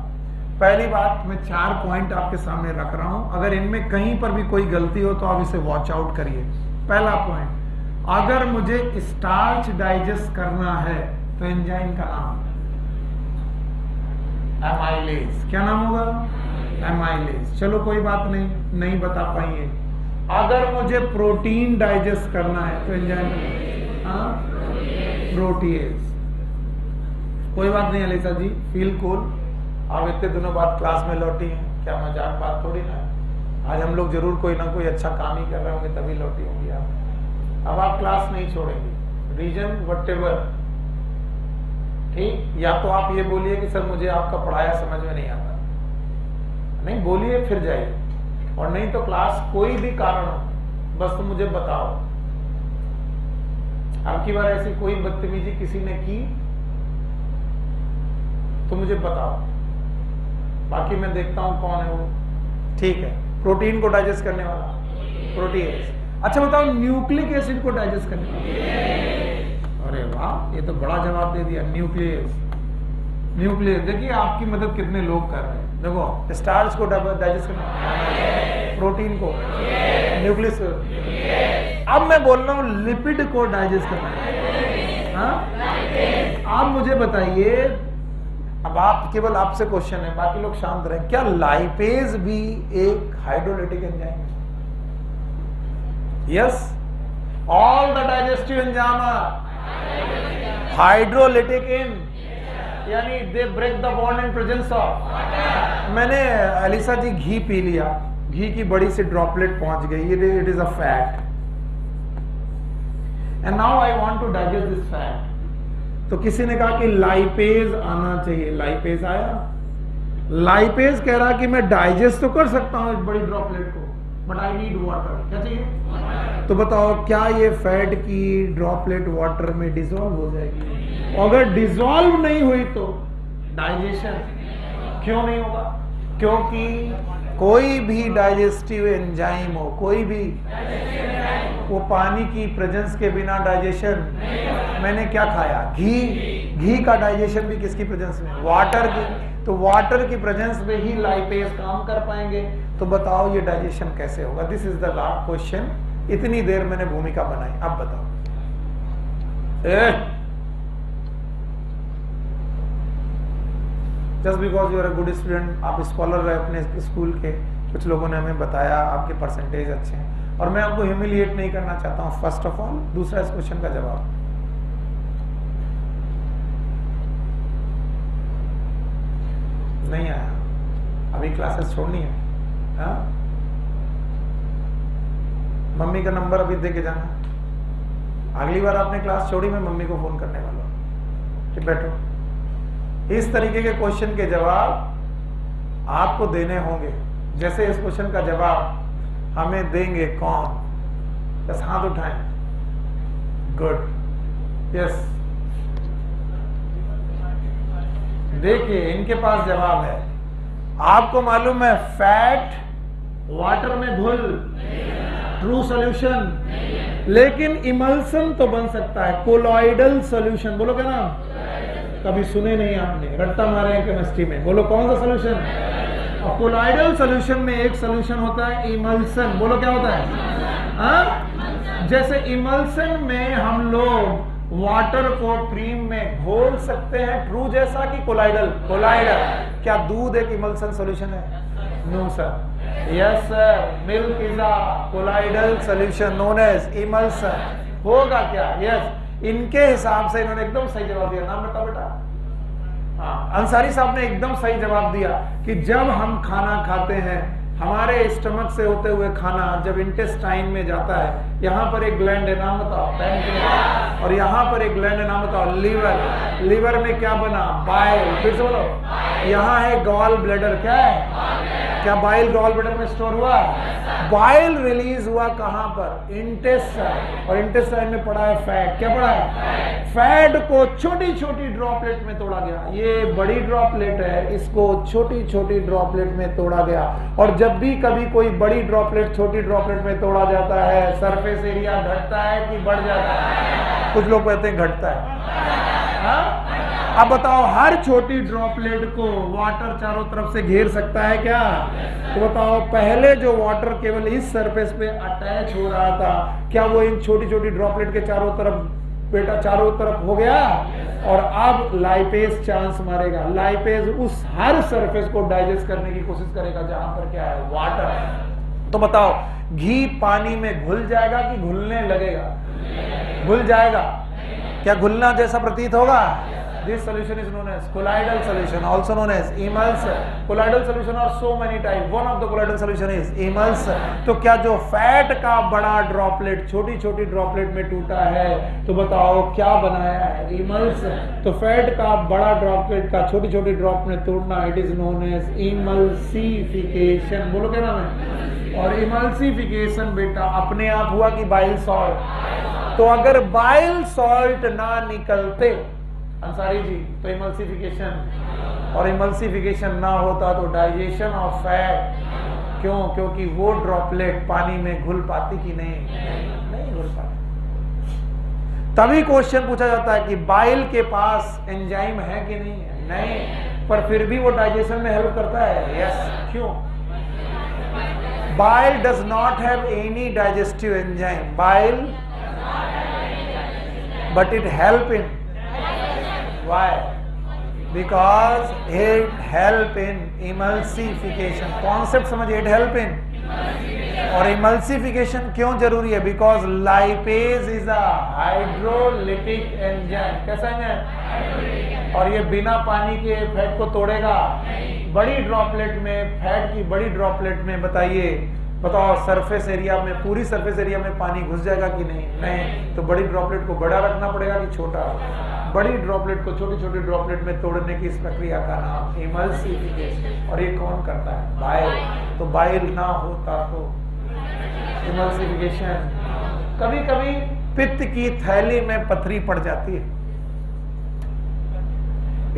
पहली बात, मैं 4 पॉइंट आपके सामने रख रहा हूं, अगर इनमें कहीं पर भी कोई गलती हो तो आप इसे वॉच आउट करिए। पहला पॉइंट, अगर मुझे स्टार्च डाइजेस्ट करना है तो एंजाइम का नाम एमाइलेज। क्या नाम होगा? एमाइलेज। चलो कोई बात नहीं बता पाएंगे। अगर मुझे प्रोटीन डाइजेस्ट करना है तो एंजाइम प्रोटीएज। कोई बात नहीं अलीसा जी, फील कूल। आप इतने दिनों बाद क्लास में लौटी हैं, क्या मजाक बात थोड़ी ना है। आज हम लोग जरूर कोई ना कोई अच्छा काम ही कर रहे होंगे तभी लौटी होंगी आप। अब आप क्लास नहीं छोड़ेंगे, रीजन व्हाटएवर, ठीक? या तो आप ये बोलिए कि सर मुझे आपका पढ़ाया समझ में नहीं आता, नहीं बोलिए फिर जाइए, और नहीं तो क्लास कोई भी कारण हो बस तो मुझे बताओ। आपकी बार ऐसी कोई बदतमीजी किसी ने की तो मुझे बताओ, बाकी मैं देखता हूं कौन है वो। ठीक है, प्रोटीन को डाइजेस्ट करने वाला प्रोटीएज। अच्छा बताओ, न्यूक्लिक एसिड को डाइजेस्ट करने वाला? अरे वाह, ये तो बड़ा जवाब दे दिया। न्यूक्लियस। देखिए आपकी मदद कितने लोग कर रहे हैं। देखो, स्टार्च को डाइजेस्ट करना, प्रोटीन को, न्यूक्लियस। अब मैं बोल रहा हूं लिपिड को डाइजेस्ट करना। आप मुझे बताइए, अब आप केवल आपसे क्वेश्चन है, बाकी लोग शांत रहे, क्या लाइपेज भी एक हाइड्रोलिटिक एंजाइम है? Yes, all the digestive enzyme are hydrolytic in, यानी they break the bond in presence of. मैंने अलीसा जी घी पी लिया, घी की बड़ी सी ड्रॉपलेट पहुंच गई, it is a fat, and now I want to digest this fat. तो किसी ने कहा कि लाइपेज आना चाहिए, लाइपेज आया। लाइपेज कह रहा कि मैं डाइजेस्ट तो कर सकता हूं इस बड़ी ड्रॉपलेट को, बट आई नीड वाटर। क्या चाहिए? तो बताओ, क्या ये फैट की ड्रॉपलेट वाटर में डिसॉल्व हो जाएगी? अगर डिसॉल्व नहीं हुई तो डाइजेशन क्यों नहीं होगा? क्योंकि कोई भी डाइजेस्टिव एंजाइम हो, कोई भी वो पानी की प्रेजेंस के बिना डाइजेशन। मैंने क्या खाया? घी का डाइजेशन भी किसकी प्रेजेंस में? वाटर की। तो वाटर की प्रेजेंस में ही लाइपेज काम कर पाएंगे। तो बताओ ये डाइजेशन कैसे होगा? This is the question. इतनी देर मैंने भूमिका बनाई, अब बताओ। Just because you are a good student, आप स्कॉलर रहे अपने स्कूल के, कुछ लोगों ने हमें बताया आपके परसेंटेज अच्छे हैं, और मैं आपको ह्यूमिलिएट नहीं करना चाहता हूं। फर्स्ट ऑफ ऑल, दूसरा इस क्वेश्चन का जवाब नहीं आया, अभी क्लासेस छोड़नी है। हाँ? मम्मी का नंबर अभी दे के जाना, अगली बार आपने क्लास छोड़ी मैं मम्मी को फोन करने वाला हूं कि बैठो। इस तरीके के क्वेश्चन के जवाब आपको देने होंगे। जैसे इस क्वेश्चन का जवाब हमें देंगे कौन? बस हाथ उठाएं। Good, yes. देखिए इनके पास जवाब है। आपको मालूम है फैट वाटर में घुल, ट्रू सॉल्यूशन, लेकिन इमल्सन तो बन सकता है, कोलॉइडल सॉल्यूशन। बोलो क्या नाम? कभी सुने नहीं आपने, रट्टा मारे हैं केमिस्ट्री में। बोलो कौन सा सॉल्यूशन? और कोलॉइडल सॉल्यूशन में एक सॉल्यूशन होता है इमल्सन। बोलो क्या होता है? हाँ? जैसे इमल्सन में हम लोग वाटर को क्रीम में घोल सकते हैं, ट्रू जैसा कि कोलॉइडल? कोलॉइडल। क्या दूध एक इमल्सन सॉल्यूशन है? No sir. Yes sir, milk is a colloidal solution known as emulsion. होगा क्या? यस। इनके हिसाब से इन्होंने एकदम सही जवाब दिया। नाम बताओ बेटा। हाँ, अंसारी साहब ने एकदम सही जवाब दिया कि जब हम खाना खाते हैं, हमारे स्टमक से होते हुए खाना जब इंटेस्टाइन में जाता है, यहाँ पर एक ग्लैंड है, नाम बताओ? पैनक्रियास। और यहाँ पर एक ग्लैंड है, नाम बताओ? लीवर। लीवर में क्या बना? बाइल। फिर से बोलो। यहाँ है गॉल ब्लैडर। क्या है? क्या बाइल गॉल ब्लैडर में स्टोर हुआ? बाइल रिलीज हुआ कहां पर? इंटेस्टाइन। और इंटेस्टाइन में पड़ा है फैट। क्या पड़ा है? फैट को छोटी छोटी ड्रॉपलेट में तोड़ा गया। ये बड़ी ड्रॉपलेट है, इसको छोटी छोटी ड्रॉपलेट में तोड़ा गया। और जब भी कभी कोई बड़ी ड्रॉपलेट छोटी ड्रॉपलेट में तोड़ा जाता है, सरफेस एरिया घटता है कि बढ़ जाता है? कुछ लोग कहते हैं घटता है। हाँ? अब बताओ, हर छोटी ड्रॉपलेट को वाटर चारों तरफ से घेर सकता है क्या? तो बताओ, पहले जो वाटर केवल इस सरफेस पे अटैच हो रहा था, क्या वो इन छोटी छोटी ड्रॉपलेट के चारों तरफ, बेटा चारों तरफ हो गया? और अब लाइपेज चांस मारेगा। लाइपेज उस हर सरफेस को डाइजेस्ट करने की कोशिश करेगा जहां पर क्या है? वाटर। तो बताओ, घी पानी में घुल जाएगा कि घुलने लगेगा? घुल जाएगा। क्या घुलना जैसा प्रतीत होगा? This solution is known as colloidal solution, also known as emulsion. Colloidal solution are so many types. One of the colloidal solution is emulsion. तो क्या जो फैट का बड़ा ड्रॉपलेट छोटी छोटी ड्रॉपलेट में टूटा है, तो बताओ क्या बनाया है? emulsion. तो फैट का बड़ा ड्रॉपलेट का छोटी छोटी ड्रॉप में तोड़ना, it is known as emulsification. बोलो क्या नाम है? और emulsification बेटा अपने आप हुआ कि बाइल सॉल्ट? तो अगर बाइल सॉल्ट ना निकलते अंसारी जी, तो इमल्सिफिकेशन, और इमल्सिफिकेशन ना होता तो डाइजेशन ऑफ फैट। क्यों? क्योंकि वो ड्रॉपलेट पानी में घुल पाती कि नहीं घुल पाती। तभी क्वेश्चन पूछा जाता है कि बाइल के पास एंजाइम है कि नहीं है? नहीं, पर फिर भी वो डाइजेशन में हेल्प करता है। यस। क्यों? Bile does not have any digestive enzyme, bile, but it help in. Why? Because it help in emulsification. Concept समझिए, it help in। और emulsification क्यों जरूरी है? Because lipase is a hydrolytic enzyme। कैसा enzyme? और ये बिना पानी के फैट को तोड़ेगा। बड़ी ड्रॉपलेट में, फैट की बड़ी ड्रॉपलेट में बताओ सरफेस एरिया में, पूरी सरफेस एरिया में पानी घुस जाएगा कि नहीं? नहीं। तो बड़ी ड्रॉपलेट को बड़ा रखना पड़ेगा कि छोटा? बड़ी ड्रॉपलेट को छोटी छोटी ड्रॉपलेट में तोड़ने की इस प्रक्रिया का नाम इमल्सिफिकेशन। और ये कौन करता है? बाइल। तो बाइल ना होता तो इमल्सिफिकेशन। कभी कभी पित्त की थैली में पथरी पड़ जाती है,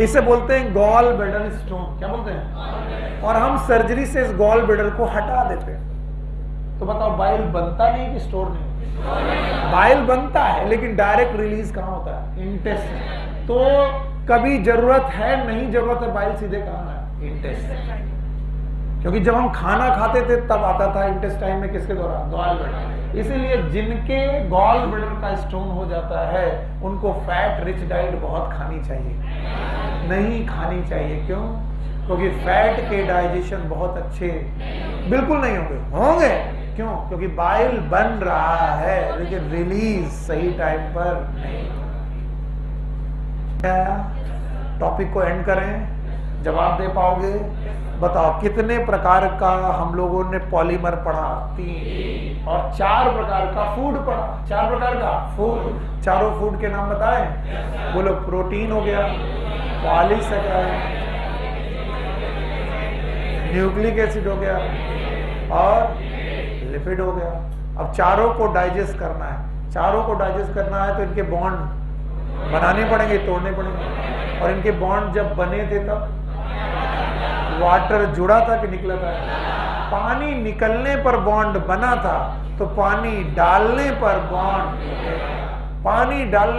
इसे बोलते हैं गॉल ब्लैडर स्टोन। क्या बोलते हैं? और हम सर्जरी से इस गॉल ब्लैडर को हटा देते हैं। तो बताओ, बाइल बनता नहीं कि स्टोर नहीं? बाइल बनता है लेकिन डायरेक्ट रिलीज कहाँ होता है? इंटेस्टाइन। तो कभी जरूरत है, नहीं जरूरत है, बाइल सीधे कहाँ है? इंटेस्टाइन। क्योंकि जब हम खाना खाते थे तब आता था इंटेस्टाइन में, किसके द्वारा? Gall bladder. इसीलिए जिनके गॉल ब्लैडर का स्टोन हो जाता है उनको फैट रिच डाइट बहुत खानी चाहिए, नहीं खानी चाहिए। क्यों? क्योंकि फैट के डाइजेशन बहुत अच्छे बिल्कुल नहीं होंगे। क्यों? क्योंकि बाइल बन रहा है लेकिन रिलीज सही टाइम पर नहीं। टॉपिक को एंड करें, जवाब दे पाओगे? बताओ कितने प्रकार का हम लोगों ने पॉलीमर पढ़ा? 3। और 4 प्रकार का फूड पढ़ा। 4 प्रकार का फूड। चारों फूड के नाम बताएं? बोलो। प्रोटीन हो गया, पॉलीसेकेराइड, न्यूक्लिक एसिड हो गया और लिपिड हो गया। अब चारों को डाइजेस्ट करना है। चारों को डाइजेस्ट करना है तो इनके बॉन्ड बनाने पड़ेंगे, तोड़ने पड़ेंगे। और इनके बॉन्ड जब बने थे तब वाटर जुड़ा था कि निकला था? पानी निकलने पर बॉन्ड बना था, तो पानी डालने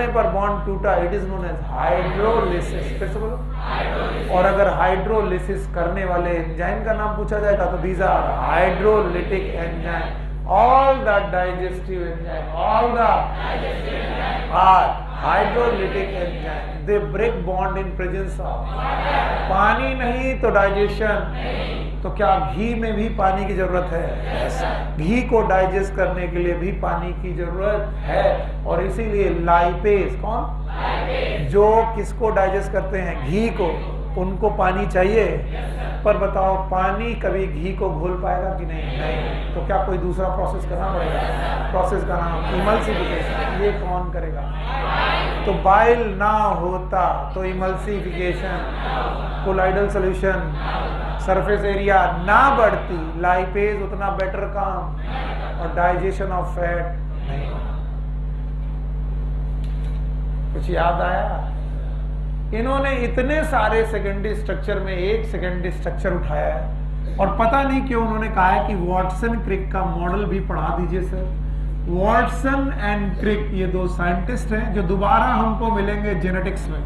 पर बॉन्ड टूटा। It is known as hydrolysis. फिर से बोलो। और अगर हाइड्रोलिसिस करने वाले एंजाइम का नाम पूछा जाएगा तो these are hydrolytic enzyme. All the digestive enzyme, all the are hydrolytic enzyme. They break bond in presence of पानी। नहीं तो डाइजेशन। तो क्या घी में भी पानी की जरूरत है? घी को डाइजेस्ट करने के लिए भी पानी की जरूरत है। और इसीलिए लाइपेज, कौन? जो किसको डाइजेस्ट करते हैं? घी को। उनको पानी चाहिए। पर बताओ पानी कभी घी को घोल पाएगा कि नहीं? नहीं। तो क्या कोई दूसरा प्रोसेस करना पड़ेगा? प्रोसेस का नाम इमल्सिफिकेशन। ये कौन करेगा? तो बाइल ना होता तो emulsification, colloidal solution, surface area ना बढ़ती, लाइपेज उतना बेटर काम, और डाइजेशन ऑफ फैट नहीं। कुछ याद आया? इन्होंने इतने सारे सेकेंडरी स्ट्रक्चर में एक सेकेंडरी स्ट्रक्चर उठाया है। और पता नहीं क्यों उन्होंने कहा है कि वाटसन क्रिक का मॉडल भी पढ़ा दीजिए सर। वाटसन एंड क्रिक ये 2 साइंटिस्ट हैं जो दोबारा हमको मिलेंगे जेनेटिक्स में।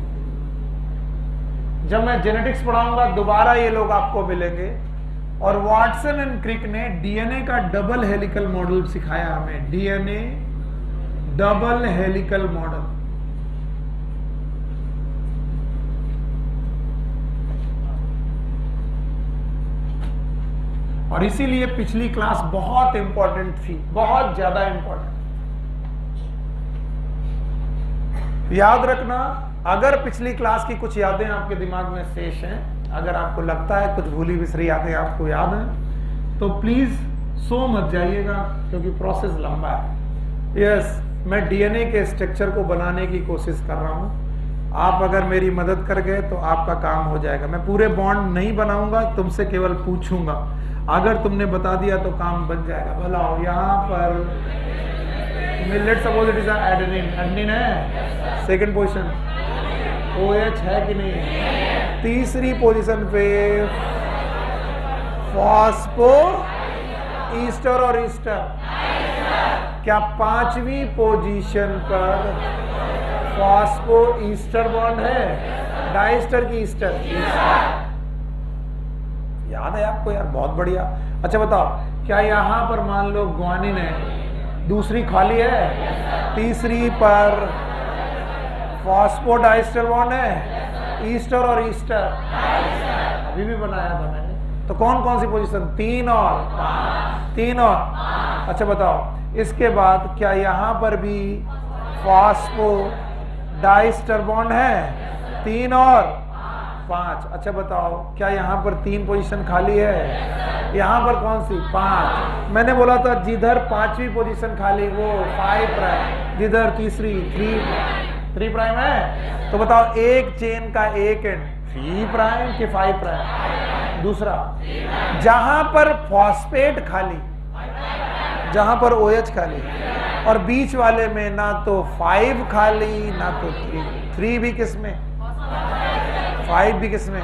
जब मैं जेनेटिक्स पढ़ाऊंगा दोबारा ये लोग आपको मिलेंगे। और वाटसन एंड क्रिक ने डीएनए का डबल हेलिकल मॉडल सिखाया हमें। DNA double helical model. और इसीलिए पिछली क्लास बहुत इंपॉर्टेंट थी, बहुत ज्यादा इंपॉर्टेंट। याद रखना, अगर पिछली क्लास की कुछ यादें आपके दिमाग में शेष हैं, अगर आपको लगता है कुछ भूली बिसरी यादें आपको याद हैं, तो प्लीज सो मत जाइएगा क्योंकि प्रोसेस लंबा है। यस, मैं डीएनए के स्ट्रक्चर को बनाने की कोशिश कर रहा हूं। आप अगर मेरी मदद कर गए तो आपका काम हो जाएगा। मैं पूरे बॉन्ड नहीं बनाऊंगा, तुमसे केवल पूछूंगा। अगर तुमने बता दिया तो काम बन जाएगा। बताओ यहाँ पर let's suppose it is adenine. Adenine है सेकंड पोजीशन, OH है कि नहीं है? तीसरी पोजीशन पे फॉस्फो ईस्टर और ईस्टर। क्या 5वीं पोजीशन पर फॉस्फो ईस्टर बॉन्ड है? डाइस्टर की ईस्टर? याद है आपको यार? बहुत बढ़िया। अच्छा बताओ, क्या यहां पर मान लो ग्वानिन है, दूसरी खाली है, तीसरी पर फॉस्फोडाइस्टर बॉन्ड है, ईस्टर और ईस्टर अभी भी बनाया था मैंने। तो कौन कौन सी पोजीशन? 3 और 5। अच्छा बताओ, इसके बाद क्या यहां पर भी फॉस्फोडाइस्टर बॉन्ड है? 3 और 5। अच्छा बताओ, क्या यहाँ पर 3 पोजीशन खाली है? यहाँ पर कौन सी? 5। मैंने बोला था जिधर 5वीं पोजीशन खाली वो 5 प्राइम, जिधर तीसरी 3 प्राइम है। तो बताओ एक चेन का एक एंड 3 प्राइम के 5 प्राइम? दूसरा, जहां पर फॉस्फेट खाली, जहां पर OH खाली, और बीच वाले में ना तो 5 खाली ना तो 3 भी किसमें? 5 भी किसमें?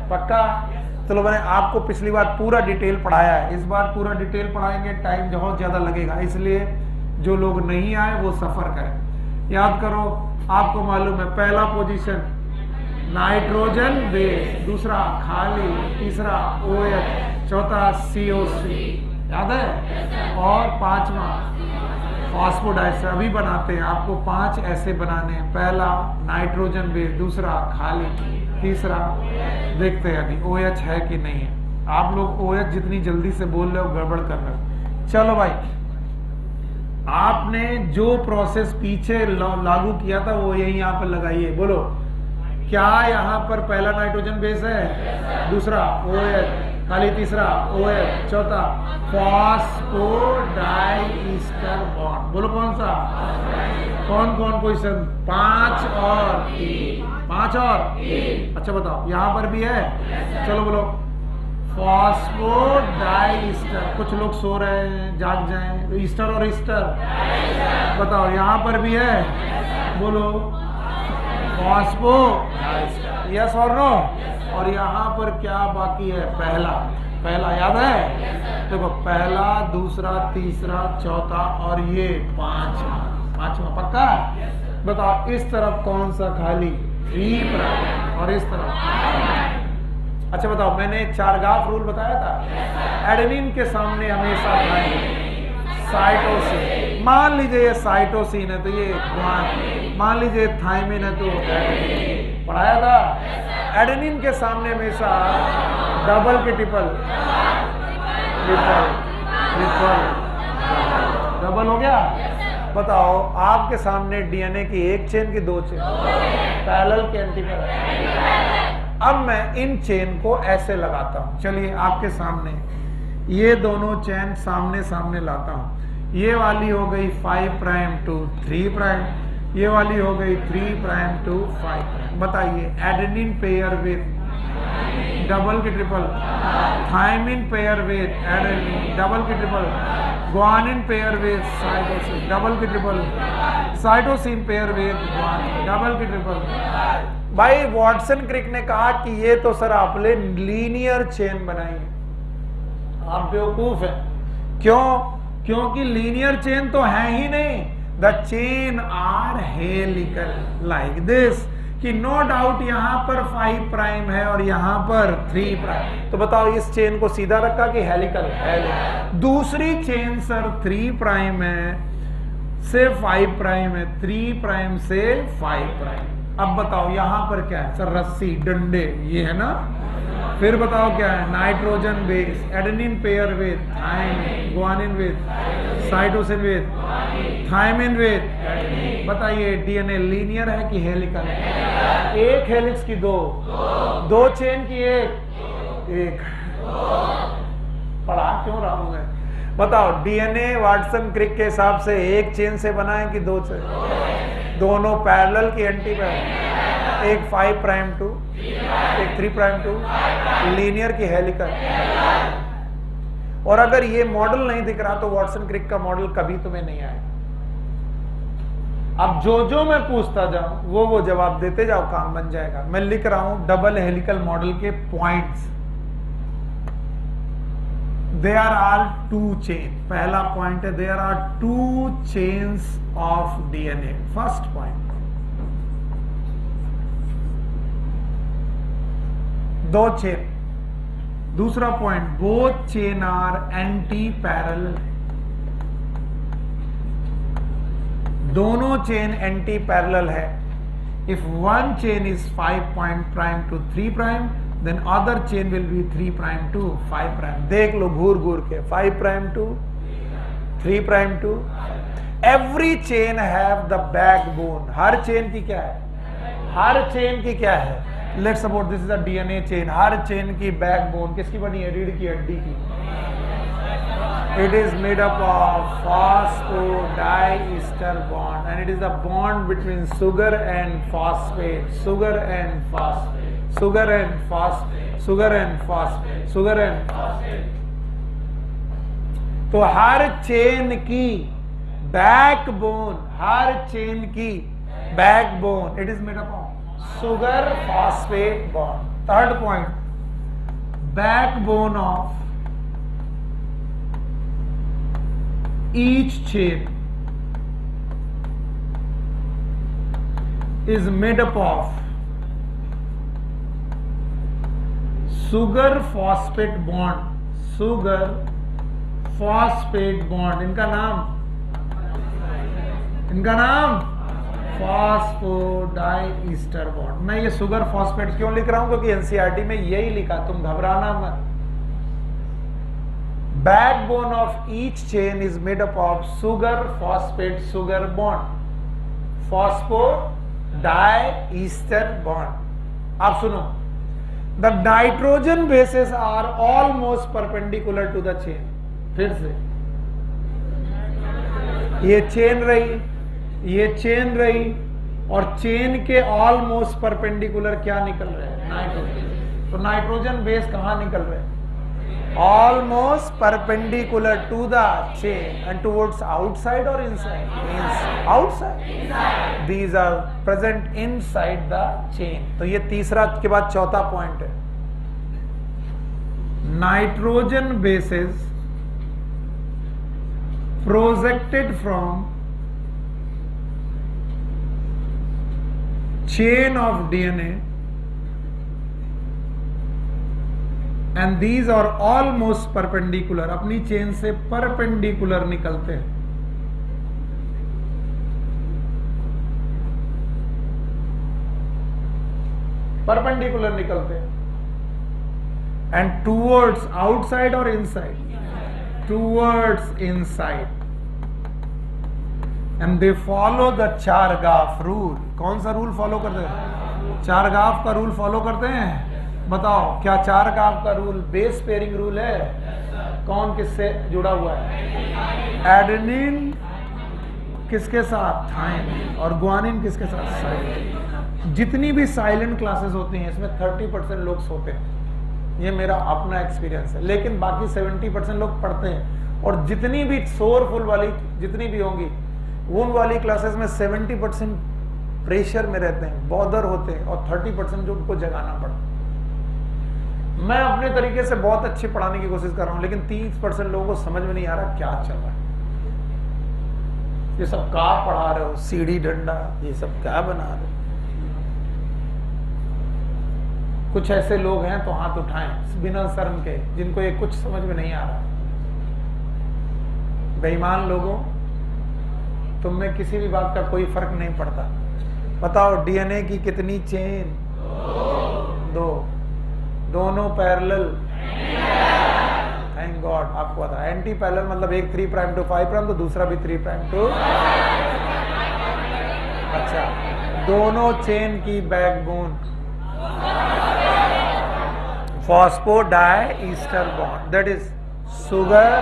पक्का? चलो मैंने आपको पिछली बार पूरा डिटेल पढ़ाया है, इस बार पूरा डिटेल पढ़ाएंगे, टाइम बहुत ज्यादा लगेगा, इसलिए जो लोग नहीं आए वो सफर करें। याद करो, आपको मालूम है पहला पोजीशन नाइट्रोजन बेस, दूसरा खाली, तीसरा OH, चौथा CO3, याद है, और पांचवा फॉस्फोडाइस्टर। अभी बनाते हैं, आपको 5 ऐसे बनाने हैं। पहला नाइट्रोजन बेस, दूसरा खाली, तीसरा देखते हैं अभी OH है कि नहीं है। आप लोग OH जितनी जल्दी से बोल रहे हो गड़बड़ कर रहे हो। चलो भाई, आपने जो प्रोसेस पीछे लागू किया था वो यही यहाँ पर लगाइए। बोलो, क्या यहाँ पर पहला नाइट्रोजन बेस है, दूसरा OH, खाली, तीसरा OH, चौथा फॉस्फोडाइस्टर बॉन्ड। बोलो कौन सा, कौन कौन पोजीशन, 5 और 3। अच्छा बताओ, यहाँ पर भी है। चलो बोलो, फॉस्फोडाइस्टर। कुछ लोग सो रहे हैं, जाग जाएं। ईस्टर और ईस्टर बताओ, यहाँ पर भी है। बोलो, फॉस्फोडाइस्टर, यस और नो। और यहाँ पर क्या बाकी है, पहला, पहला याद है, देखो पहला, दूसरा, तीसरा, चौथा और ये पांचवा, पांचवा पक्का। बताओ इस तरफ कौन सा खाली, 3' और इस तरफ। अच्छा बताओ, मैंने चारगाफ रूल बताया था, एडेनिन के सामने हमेशा साइटोसिन। मान लीजिए ये साइटोसिन है तो ये गुआनिन, मान लीजिए थायमिन है तो एडेनिन, पढ़ाया था। एडेनिन के सामने हमेशा डबल की ट्रिपल, ट्रिपल, ट्रिपल, डबल हो गया। बताओ आपके सामने डीएनए की 1 चेन की 2 चेन, पैरेलल के एंटी पैरेलल। अब मैं इन चेन को ऐसे लगाता हूं। चलिए आपके सामने ये दोनों चेन सामने सामने लाता हूं। ये वाली हो गई 5' to 3', ये वाली हो गई 3' to 5'। बताइए, एडेनिन पेयर विद डबल की triple, thymine pair with adenine double की triple, guanine pair with cytosine double की triple, cytosine pair with guanine double की ट्रिपल। भाई वॉटसन क्रिक ने कहा कि ये तो सर आपने लीनियर चेन बनाई है। आप बेवकूफ है। क्यों? क्योंकि लीनियर चेन तो है ही नहीं। The chain are helical like this, कि नो डाउट यहां पर 5' है और यहां पर 3'। तो बताओ इस चेन को सीधा रखा कि हेलिकल? हेलिकल। दूसरी चेन सर 3' है से 5' है, 3' से 5'। अब बताओ यहां पर क्या है सर? रस्सी, डंडे, ये है ना। फिर बताओ क्या है? Nitrogen base, adenine pair with thymine, guanine with cytosine with thymine with. बताइए डीएनए लीनियर है कि हेलिकल है? एक हेलिक्स की 2, 2 चेन की 1। पढ़ा क्यों रहा हूं मैं? बताओ डीएनए वाटसन क्रिक के हिसाब से 1 चेन से बना है कि 2 से? दोनों पैरेलल की एंटी पैरेलल, एक 5' to, एक 3' to, लीनियर की हेलिकल। और अगर ये मॉडल नहीं दिख रहा तो वाटसन क्रिक का मॉडल कभी तुम्हें नहीं आएगा। अब जो मैं पूछता जाऊं वो जवाब देते जाओ, काम बन जाएगा। मैं लिख रहा हूं डबल हेलिकल मॉडल के पॉइंट्स। There are 2 chain। पहला पॉइंट है there are 2 chains of DNA। First point, 2 chain. दूसरा point, both chain are anti parallel। दोनों चेन एंटी पैरेलल है। If one chain is 5' to 3', then other chain will be 3' to 5'। देख लो घूर घूर के, 5' to 3' to। Every chain have the backbone। Her chain की क्या है? हर चेन की क्या है? Let's suppose this is a DNA chain। Her chain की बैकबोन किसकी बनी है? रीढ़ की हड्डी की। It is made up of phosphodiester bond and it is a bond between sugar and phosphate, sugar and phosphate, sugar and phosphate, sugar and phosphate, sugar and phosphate। तो हर chain की बैकबोन, हर chain की backbone, it is made up of sugar phosphate bond। Third point, backbone of each chain is made up of sugar phosphate bond. sugar phosphate bond, इनका नाम phosphodiester bond. मैं ये sugar phosphate क्यों लिख रहा हूं, क्योंकि एनसीईआरटी में यही लिखा, तुम घबराना मत। Backbone of each chain is made up of sugar phosphate sugar bond, phosphodiester bond. आप सुनो, the nitrogen bases are almost perpendicular to the chain. फिर से ये चेन रही, ये चेन रही, और चेन के ऑलमोस्ट परपेंडिकुलर क्या निकल रहे हैं, नाइट्रोजन। तो नाइट्रोजन बेस कहां निकल रहे हैं, almost perpendicular to the chain and towards outside और inside, outside. These are present inside the chain. तो ये तीसरा के बाद चौथा पॉइंट है, nitrogen bases projected from chain of DNA and these are almost perpendicular, अपनी चेन से परपेंडिकुलर निकलते हैं। परपेंडिकुलर निकलते हैं एंड टूवर्ड्स आउटसाइड और inside, towards inside, and they follow the Chargaff rule. कौन सा रूल फॉलो करते हैं, चारगाफ का रूल फॉलो करते हैं। बताओ, क्या चारगाफ का रूल बेस पेयरिंग रूल है? कौन किससे जुड़ा हुआ है, एडेनिन किसके साथ, थाइमिन, और ग्वानिन किसके साथ, साइलेंट। जितनी भी साइलेंट क्लासेस होती हैं इसमें 30% लोग सोते हैं, ये मेरा अपना एक्सपीरियंस है, लेकिन बाकी 70% लोग पढ़ते हैं। और जितनी भी शोरफुल वाली जितनी भी होंगी, उन वाली क्लासेस में 70% प्रेशर में रहते हैं, बॉदर होते हैं, और 30% जो उनको जगाना पड़ता। मैं अपने तरीके से बहुत अच्छे पढ़ाने की कोशिश कर रहा हूं, लेकिन 30% लोगों को समझ में नहीं आ रहा क्या चल रहा है। ये सब क्या पढ़ा रहे हो, सीढ़ी डंडा, ये सब क्या बना रहे हो। कुछ ऐसे लोग हैं तो हाथ उठाएं बिना शर्म के, जिनको ये कुछ समझ में नहीं आ रहा। बेईमान लोगों, तुम में किसी भी बात का कोई फर्क नहीं पड़ता। बताओ, डीएनए की कितनी चेन, दो, दोनों पैरेलल, थैंक गॉड आपको पता। एंटी पैरेलल मतलब एक 3 प्राइम टू 5 प्राइम, तो दूसरा भी 3 प्राइम टू, अच्छा, दोनों चेन की backbone phosphodiester bond, that is sugar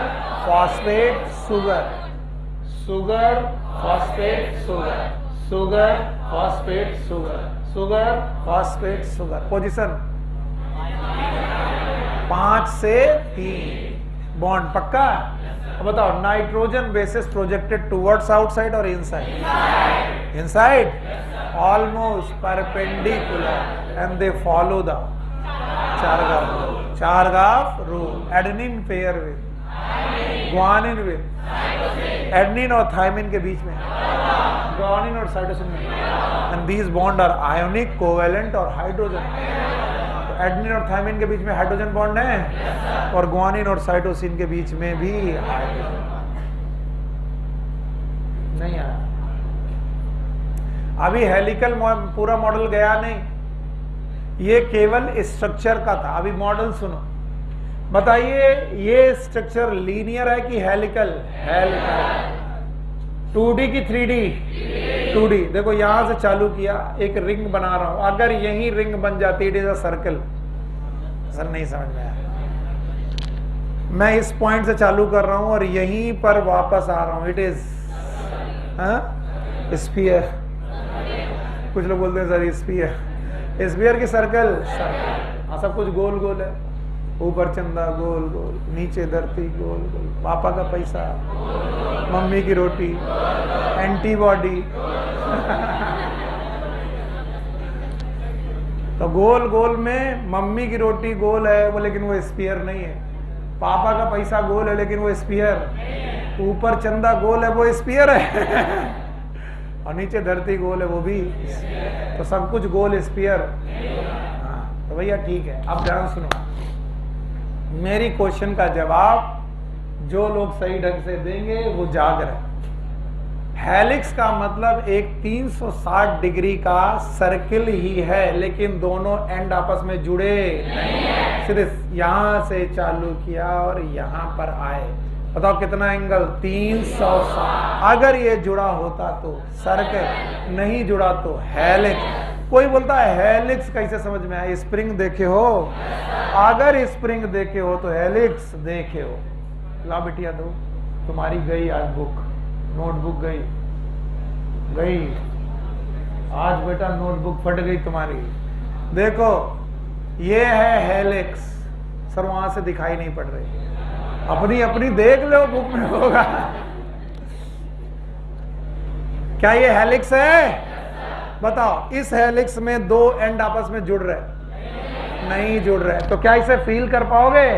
phosphate sugar, sugar phosphate sugar, sugar phosphate sugar, sugar phosphate sugar. Position 5 से 3 बॉन्ड पक्का। अब बताओ, nitrogen bases projected towards outside और inside, inside, almost perpendicular, and they follow the Chargaff rule. Adenine pair with guanine with, adenine और thymine के बीच में, guanine और साइटोसिन में, and these bond are ionic, covalent और हाइड्रोजन। तो adenine और थाइमिन के बीच में हाइड्रोजन बॉन्ड है, और ग्वानिन और साइटोसिन के बीच में भी हाइड्रोजन। नहीं आया अभी, हेलिकल पूरा मॉडल गया नहीं, ये केवल स्ट्रक्चर का था। अभी मॉडल सुनो, बताइए ये स्ट्रक्चर लीनियर है कि हेलिकल? हेलिकल। 2D की 3D? 2D। देखो यहां से चालू किया, एक रिंग बना रहा हूं, अगर यही रिंग बन जाती, it is a circle. Sir नहीं समझ में आया, मैं इस पॉइंट से चालू कर रहा हूं और यहीं पर वापस आ रहा हूं, इट इज स्फीयर। कुछ लोग बोलते हैं सर स्फीयर, स्फीयर की सर्कल, हाँ सब कुछ गोल गोल है, ऊपर चंदा गोल गोल, नीचे धरती गोल गोल, पापा का पैसा, मम्मी की रोटी, एंटीबॉडी। तो गोल गोल में मम्मी की रोटी गोल है वो, लेकिन वो स्फीयर नहीं है। पापा का पैसा गोल है लेकिन वो स्फीयर, ऊपर चंदा गोल है वो स्फीयर है। और नीचे धरती गोल है वो भी, तो सब कुछ गोल स्फीयर। हाँ तो भैया ठीक है। अब ध्यान सुनो, मेरी क्वेश्चन का जवाब जो लोग सही ढंग से देंगे वो जाग रहे। हेलिक्स का मतलब एक 360 डिग्री का सर्किल ही है, लेकिन दोनों एंड आपस में जुड़े नहीं है। सिर्फ यहां से चालू किया और यहां पर आए, बताओ कितना एंगल? 360। अगर ये जुड़ा होता तो सर्किल, नहीं जुड़ा तो हेलिक्स। कोई बोलता है हेलिक्स कैसे समझ में आया? स्प्रिंग देखे हो? अगर स्प्रिंग देखे हो तो हेलिक्स देखे हो। ला बिटिया दो, तुम्हारी गई आज बुक, नोटबुक गई गई आज बेटा, नोटबुक फट गई तुम्हारी। देखो ये है हेलिक्स, सर वहां से दिखाई नहीं पड़ रही, अपनी अपनी देख लो बुक में होगा। क्या ये हेलिक्स है? बताओ, इस हेलिक्स में दो एंड आपस में जुड़ रहे? नहीं जुड़ रहे। तो क्या इसे फील कर पाओगे?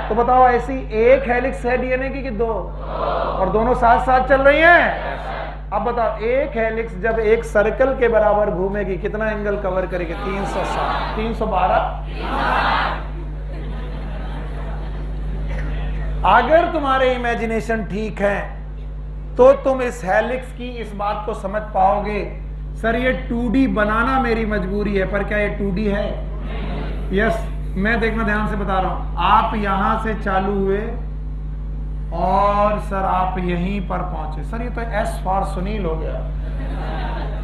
तो बताओ ऐसी एक हेलिक्स है डीएनए की कि दो? और दोनों साथ साथ चल रही हैं। अब बताओ, एक हेलिक्स जब एक सर्कल के बराबर घूमेगी कितना एंगल कवर करेगी? 360, 312। अगर तुम्हारे इमेजिनेशन ठीक है तो तुम इस हेलिक्स की इस बात को समझ पाओगे, सर ये 2D बनाना मेरी मजबूरी है, पर क्या ये 2D है? यस। मैं देखना ध्यान से बता रहा हूं, आप यहां से चालू हुए और सर आप यहीं पर पहुंचे। सर ये तो एस फॉर सुनील हो गया।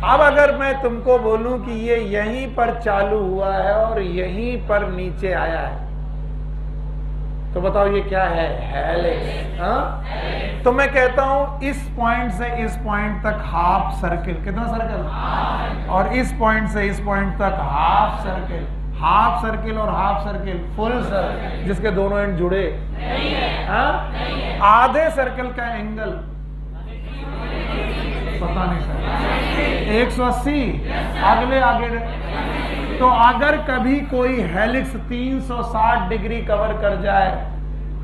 अब अगर मैं तुमको बोलूं कि ये यहीं पर चालू हुआ है और यहीं पर नीचे आया है, तो बताओ ये क्या है? हेलिक्स। हाँ? तो मैं कहता हूं इस पॉइंट से इस पॉइंट तक हाफ सर्किल। कितना सर्कल? और इस पॉइंट से इस पॉइंट तक हाफ सर्किल। हाफ सर्किल और हाफ सर्किल फुल सर्किल, जिसके दोनों एंड जुड़े नहीं है। हाँ? आधे सर्कल का एंगल पता नहीं सर, 180। अगले आगे। तो अगर कभी कोई हेलिक्स 360 डिग्री कवर कर जाए,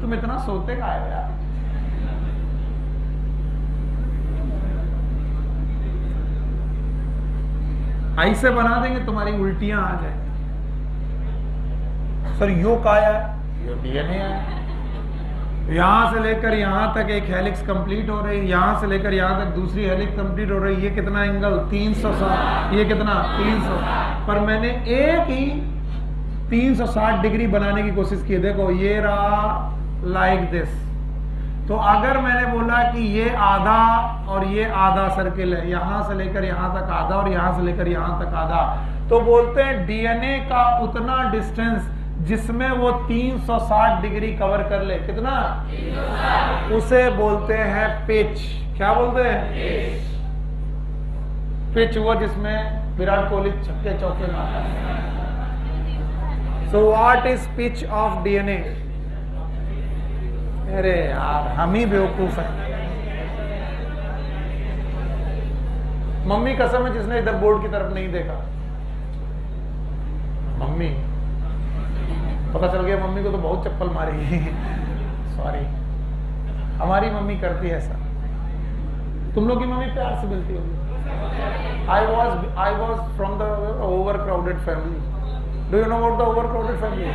तुम इतना सोते का है यार? ऐसे बना देंगे तुम्हारी उल्टियां आ जाए। सर यो काया है, यो डीएनए है। यहां से लेकर यहां तक एक हेलिक्स कंप्लीट हो रही है, यहां से लेकर यहां तक दूसरी हेलिक्स कंप्लीट हो रही है। ये कितना एंगल? 360। ये कितना? 300। पर मैंने एक ही 360 डिग्री बनाने की कोशिश की। देखो ये रहा लाइक दिस। तो अगर मैंने बोला कि ये आधा और ये आधा सर्किल है, यहां से लेकर यहां तक आधा और यहां से लेकर यहां तक आधा, तो बोलते हैं डीएनए का उतना डिस्टेंस जिसमें वो 360 डिग्री कवर कर ले। कितना? 360। उसे बोलते हैं पिच। क्या बोलते हैं? पिच वो जिसमें विराट कोहली छक्के चौके मारता है। So what is pitch of DNA? अरे यार हम ही बेवकूफ हैं। मम्मी कसम है जिसने इधर बोर्ड की तरफ नहीं देखा। मम्मी पता चल गया, मम्मी को तो बहुत चप्पल मारी। सॉरी, हमारी मम्मी करती है ऐसा। तुम लोग की मम्मी प्यार से मिलती होगी। I was from the overcrowded family. Do you know about the overcrowded family?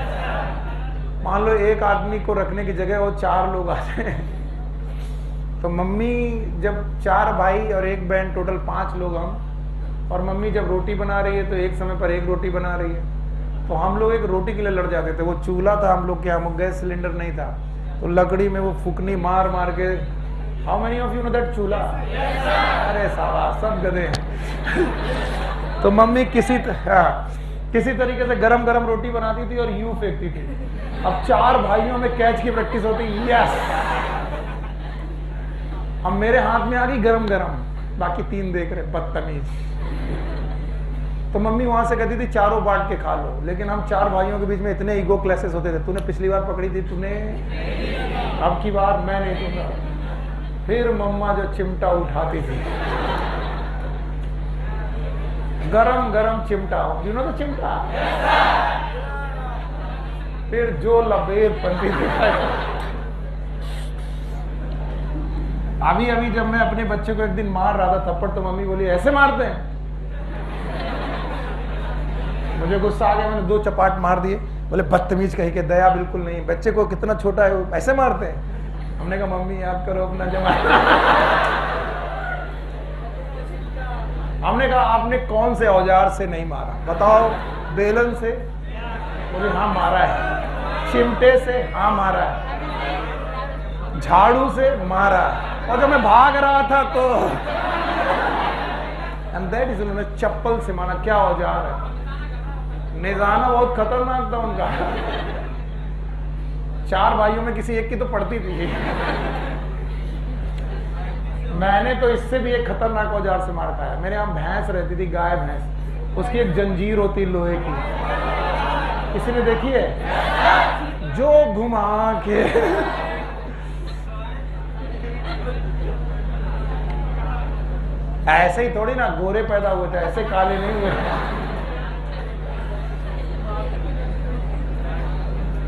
मान लो एक आदमी को रखने की जगह वो 4 लोग आ जाए, तो मम्मी जब 4 भाई और एक बहन, टोटल 5 लोग हम, और मम्मी जब रोटी बना रही है तो एक समय पर एक रोटी बना रही है, तो हम लोग एक रोटी के लिए लड़ जाते थे। वो चूल्हा था हम लोग के यहाँ, गैस सिलेंडर नहीं था, तो लकड़ी में वो फुकनी मार मार के। How many of you know that चूल्हा? अरे साला सब गधे हैं। तो मम्मी किसी तरीके से गरम गरम रोटी बनाती थी और यूं फेंकती थी। अब 4 भाइयों में कैच की प्रैक्टिस होती। यस, अब मेरे हाथ में आ गई गरम गरम, बाकी 3 देख रहे बदतमीज। तो मम्मी वहां से कहती थी चारों बांट के खा लो, लेकिन हम 4 भाइयों के बीच में इतने ईगो क्लैशेस होते थे। तूने पिछली बार पकड़ी थी, तूने, अब की बार मैं नहीं दूंगा। फिर मम्मा जो चिमटा उठाती थी, गरम गरम चिमटा, यू नो तो चिमटा, फिर जो लबेद बनती थी। अभी अभी जब मैं अपने बच्चे को एक दिन मार रहा था थप्पड़, तो मम्मी बोली ऐसे मारते हैं? मुझे गुस्सा आ गया, मैंने 2 चपाट मार दिए। बोले बदतमीज कहीं के, दया बिल्कुल नहीं, बच्चे को कितना छोटा है वो ऐसे मारते हैं। हमने कहा मम्मी याद करो अपना जमाना। हमने कहा आपने कौन से औजार से नहीं मारा बताओ? बेलन से? बोले हाँ मारा है। चिमटे से? हाँ मारा है। झाड़ू से? मारा। और जब मैं भाग रहा था तो एंड दैट इज, उन्होंने चप्पल से मारा। क्या औजार है? निजाना बहुत खतरनाक था उनका। 4 भाइयों में किसी एक की तो पड़ती थी। मैंने तो इससे भी एक खतरनाक औजार से मार खाया। मेरे यहाँ भैंस रहती थी, गाय भैंस, उसकी एक जंजीर होती लोहे की, किसी ने देखी है? जो घुमा के ऐसे ही थोड़ी ना गोरे पैदा हुए थे, ऐसे काले नहीं हुए।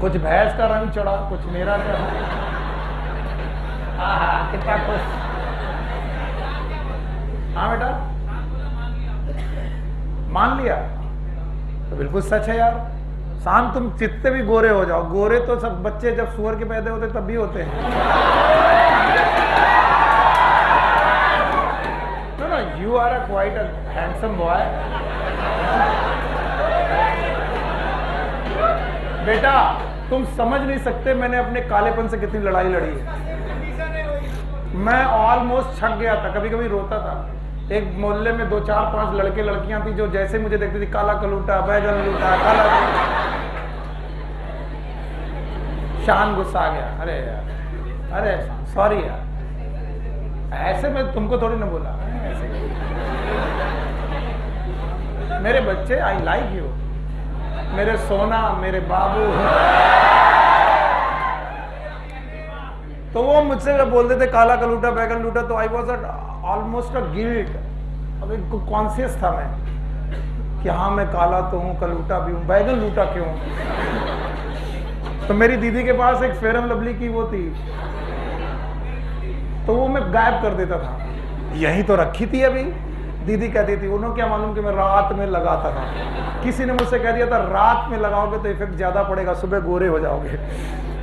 कुछ भैंस का रंग चढ़ा, कुछ मेरा चढ़ा। कितना खुश। हाँ बेटा, मान लिया तो बिल्कुल सच है यार। शाम तुम जितने भी गोरे हो जाओ, गोरे तो सब बच्चे जब सुअर के पैदा होते तब भी होते हैं। No, you are quite a handsome boy. बेटा तुम समझ नहीं सकते मैंने अपने कालेपन से कितनी लड़ाई लड़ी है। मैं ऑलमोस्ट छक गया था, कभी कभी रोता था। एक मोहल्ले में 2, 4, 5 लड़के लड़कियां थी जो जैसे मुझे देखती थी, काला कलूटा, बैगन लूटा, काला। शान गुस्सा आ गया, अरे यार, अरे सॉरी यार, ऐसे मैं तुमको थोड़ी ना बोला। मेरे बच्चे, आई लाइक यू, मेरे सोना, मेरे बाबू। तो वो मुझसे जब बोलते थे काला कलूटा, बैगन लूटा, तो I was almost a guilt. अब एक कॉन्शियस था मैं कि हाँ मैं काला तो हूँ, कलूटा भी हूँ, बैगन लूटा क्यों? तो मेरी दीदी के पास एक फेयर एंड लवली की वो थी, तो वो मैं गायब कर देता था। यही तो रखी थी अभी। दीदी कहती थी, उन्होंने क्या मालूम कि मैं रात में लगाता था। किसी ने मुझसे कह दिया था रात में लगाओगे तो इफेक्ट ज्यादा पड़ेगा, सुबह गोरे हो जाओगे।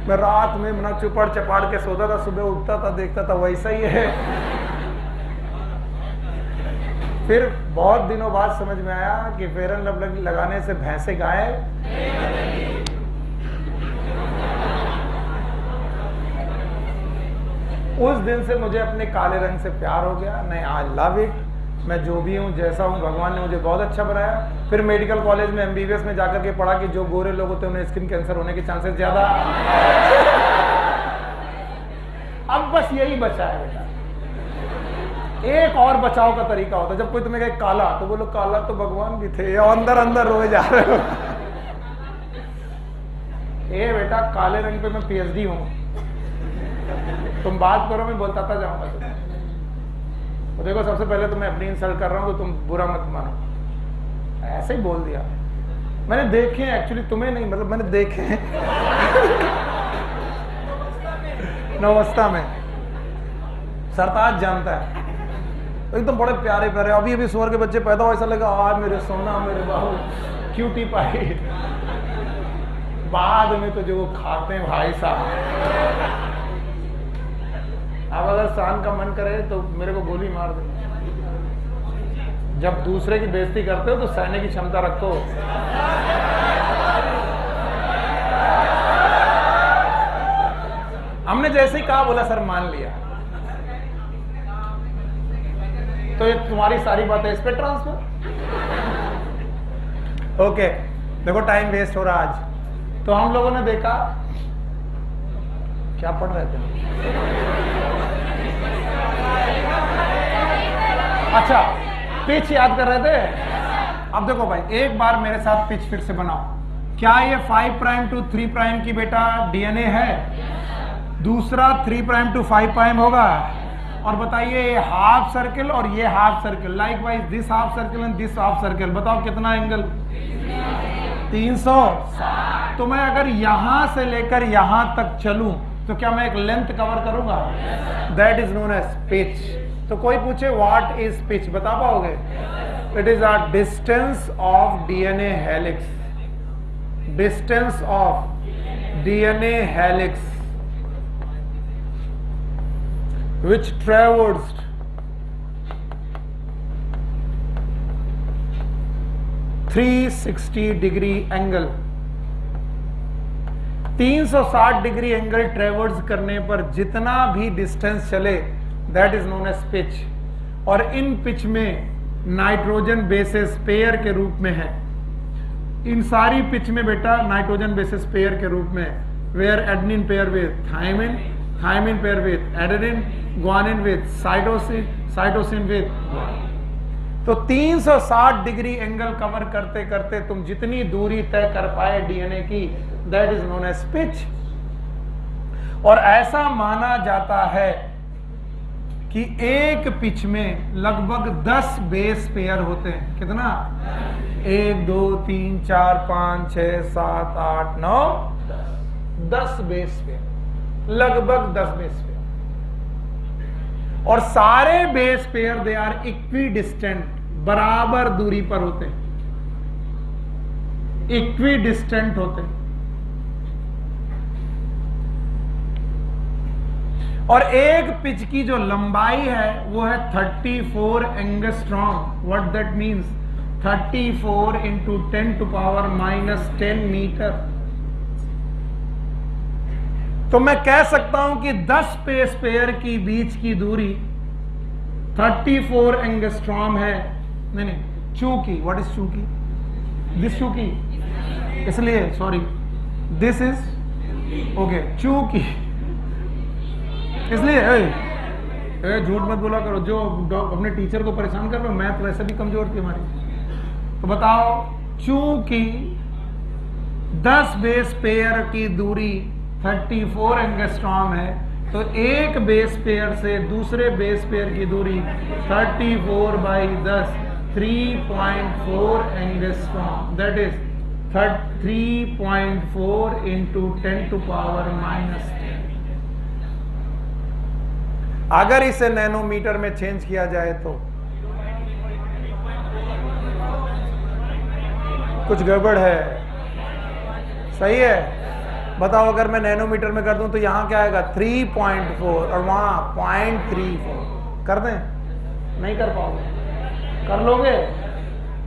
मैं रात में मना चुपड़ चपाड़ के सोता था, सुबह उठता था, देखता था वैसा ही है। फिर बहुत दिनों बाद समझ में आया कि फेयर एंड लवली लगाने से भैंसे गाय। उस दिन से मुझे अपने काले रंग से प्यार हो गया। नहीं, आई लव इट। मैं जो भी हूँ, जैसा हूँ, भगवान ने मुझे बहुत अच्छा बनाया। फिर मेडिकल कॉलेज में MBBS में जाकर के पढ़ा कि जो गोरे लोग होते हैं उन्हें स्किन कैंसर होने के चांसेस ज्यादा। अब बस यही बचा है बेटा। एक और बचाव का तरीका होता है, जब कोई तुम्हें कहे काला तो बोलो काला तो भगवान भी थे, अंदर अंदर रोए जा रहे हो। ए बेटा, काले रंग पे मैं PhD हूँ, तुम बात करो मैं बताता जाऊंगा तुम्हें। तो देखो, सबसे पहले तो मैं अपनी इंसल्ट कर रहा हूं तो तुम बुरा मत मानो। ऐसे ही बोल दिया। मैंने देखे हैं एक्चुअली, तुम्हें नहीं, मतलब मैंने देखे हैं। नवस्था में सरताज जानता है, एकदम बड़े प्यारे प्यारे। अभी अभी सुअर के बच्चे पैदा हो, ऐसा लगा आ मेरे सोना, मेरे बाबू, क्यूटी पाई। बाद में तो जो वो खाते हैं भाई साहब। अब अगर शान का मन करे तो मेरे को गोली मार दे। जब दूसरे की बेइज्जती करते हो तो सहने की क्षमता रखो। हमने जैसे ही कहा, बोला सर मान लिया। तो ये तुम्हारी सारी बातें इस पे ट्रांसफर। ओके, देखो टाइम वेस्ट हो रहा आज। तो हम लोगों ने देखा, क्या पढ़ रहे थे? अच्छा, पिच याद कर रहे थे। अब देखो भाई, एक बार मेरे साथ पिच फिर से बनाओ। क्या ये 5 प्राइम टू 3 प्राइम की बेटा DNA है? दूसरा 3 प्राइम टू 5 प्राइम होगा। और बताइए, ये हाफ सर्कल और ये half circle, like wise this half circle and this half circle, बताओ कितना एंगल? 300। तो मैं अगर यहां से लेकर यहां तक चलूं तो क्या मैं एक लेंथ कवर करूंगा? That is known as pitch. तो कोई पूछे व्हाट इज पिच, बता पाओगे? It is a distance of DNA helix, distance of DNA helix which traversed (360° angle, 360 degree angle traverse करने पर जितना भी डिस्टेंस चले that is known as pitch. और इन पिच में नाइट्रोजन बेसेस पेयर के रूप में है। इन सारी पिच में बेटा नाइट्रोजन बेसेस पेयर के रूप में, where adenine pair with thymine, thymine pair with adenine, guanine with cytosine, cytosine with guanine. तो 360 डिग्री एंगल कवर करते करते तुम जितनी दूरी तय कर पाए डीएनए की, that is known as pitch. और ऐसा माना जाता है कि एक पिच में लगभग 10 बेस पेयर होते हैं। कितना? 1 2 3 4 5 6 7 8 9 10 बेस पेयर, लगभग 10 बेस पेयर। और सारे base pair they are equidistant, बराबर दूरी पर होते हैं, इक्वी डिस्टेंट होते हैं। और एक पिच की जो लंबाई है वो है 34 angstrom. What that means? 34 into 10⁻⁻10 metre. तो मैं कह सकता हूं कि 10 बेस पेयर की बीच की दूरी 34 एंगस्ट्रॉम है। नहीं, चूंकि, व्हाट इज चूंकि? दिस चूंकि, इसलिए सॉरी, दिस इज ओके, चूंकि इसलिए झूठ मत बोला करो, जो अपने टीचर को परेशान कर रहे हो। मैथ वैसे भी कमजोर थी हमारी। तो बताओ, चूंकि 10 बेस पेयर की दूरी 34 एंगस्ट्रॉम है, तो एक बेस पेयर से दूसरे बेस पेयर की दूरी 34/10 3.4 एंगस्ट्रॉम, दैट इज 3.4 into 10⁻⁻10। अगर इसे नैनोमीटर में चेंज किया जाए तो कुछ गड़बड़ है, सही है? बताओ, अगर मैं नैनोमीटर में कर दूं तो यहां क्या आएगा? 3.4 और वहां 0.34। कर दें? नहीं कर पाओगे? कर लोगे?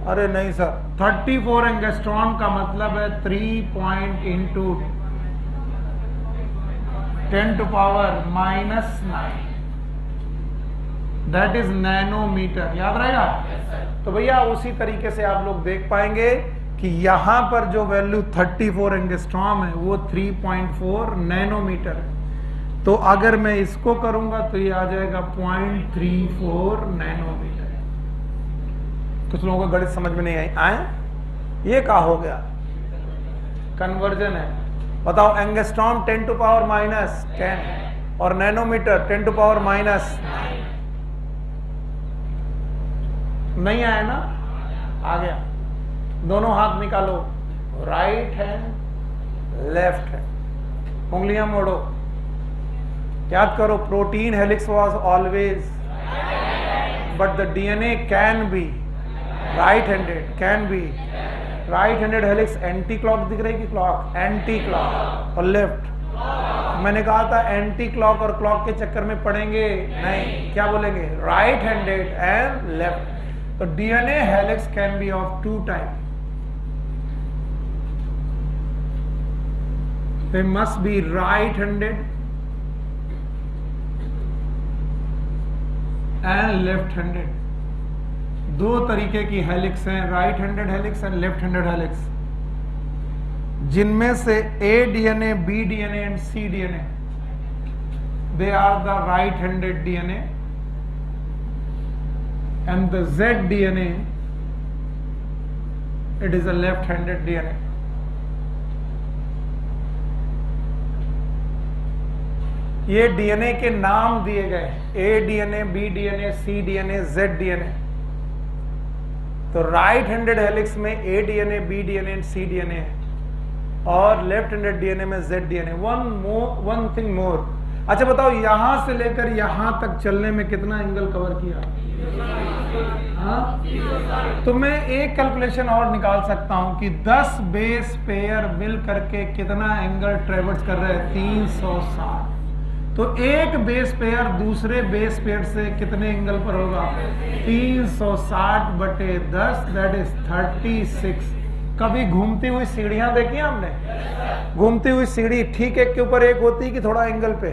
अरे नहीं सर, 34 एंगस्ट्रॉम का मतलब है 3 into 10⁻⁻9, दैट इज नैनोमीटर। याद रहेगा? तो भैया उसी तरीके से आप लोग देख पाएंगे कि यहां पर जो वैल्यू 34 एंगस्ट्रॉम है वो 3.4 नैनोमीटर है। तो अगर मैं इसको करूंगा तो ये आ जाएगा 0.34 नैनोमीटर। कुछ लोगों को गणित समझ में नहीं आए, ये क्या हो गया? कन्वर्जन है। बताओ, एंगस्ट्रॉम 10⁻⁻10 और नैनोमीटर 10⁻⁻9। नहीं आया ना? आ गया। दोनों हाथ निकालो, राइट हैंड लेफ्ट हैंड, उंगलियां मोड़ो। याद करो, protein helix was always, but the DNA can be right handed, can be right handed helix. Anti clock दिख रही कि क्लॉक? Anti clock. और लेफ्ट, मैंने कहा था एंटी क्लॉक और क्लॉक के चक्कर में पड़ेंगे नहीं, क्या बोलेंगे? Right handed and left. तो DNA helix can be of 2 type. They must be right-handed and left-handed। 2 तरीके की हेलिक्स हैं, right-handed helix and left-handed helix, जिनमें से A DNA, B DNA and C DNA, they are the right-handed DNA, and the Z DNA, it is a left-handed DNA। ये DNA के नाम दिए गए, A DNA, B DNA, C DNA, Z DNA। तो right handed helix में A DNA, B DNA and C DNA है। और left handed DNA में Z DNA. One thing more, अच्छा बताओ यहां से लेकर यहां तक चलने में कितना एंगल कवर किया? हाँ, तो मैं एक कैलकुलेशन और निकाल सकता हूं कि 10 बेस पेयर मिल करके कितना एंगल ट्रेवर्स कर रहे हैं? 360। तो एक बेस पेयर दूसरे बेस पेयर से कितने एंगल पर होगा? 360 बटे 10, दैट इज 36। कभी घूमती हुई सीढ़ियां देखी हमने? घूमती हुई सीढ़ी ठीक एक के ऊपर एक होती कि थोड़ा एंगल पे?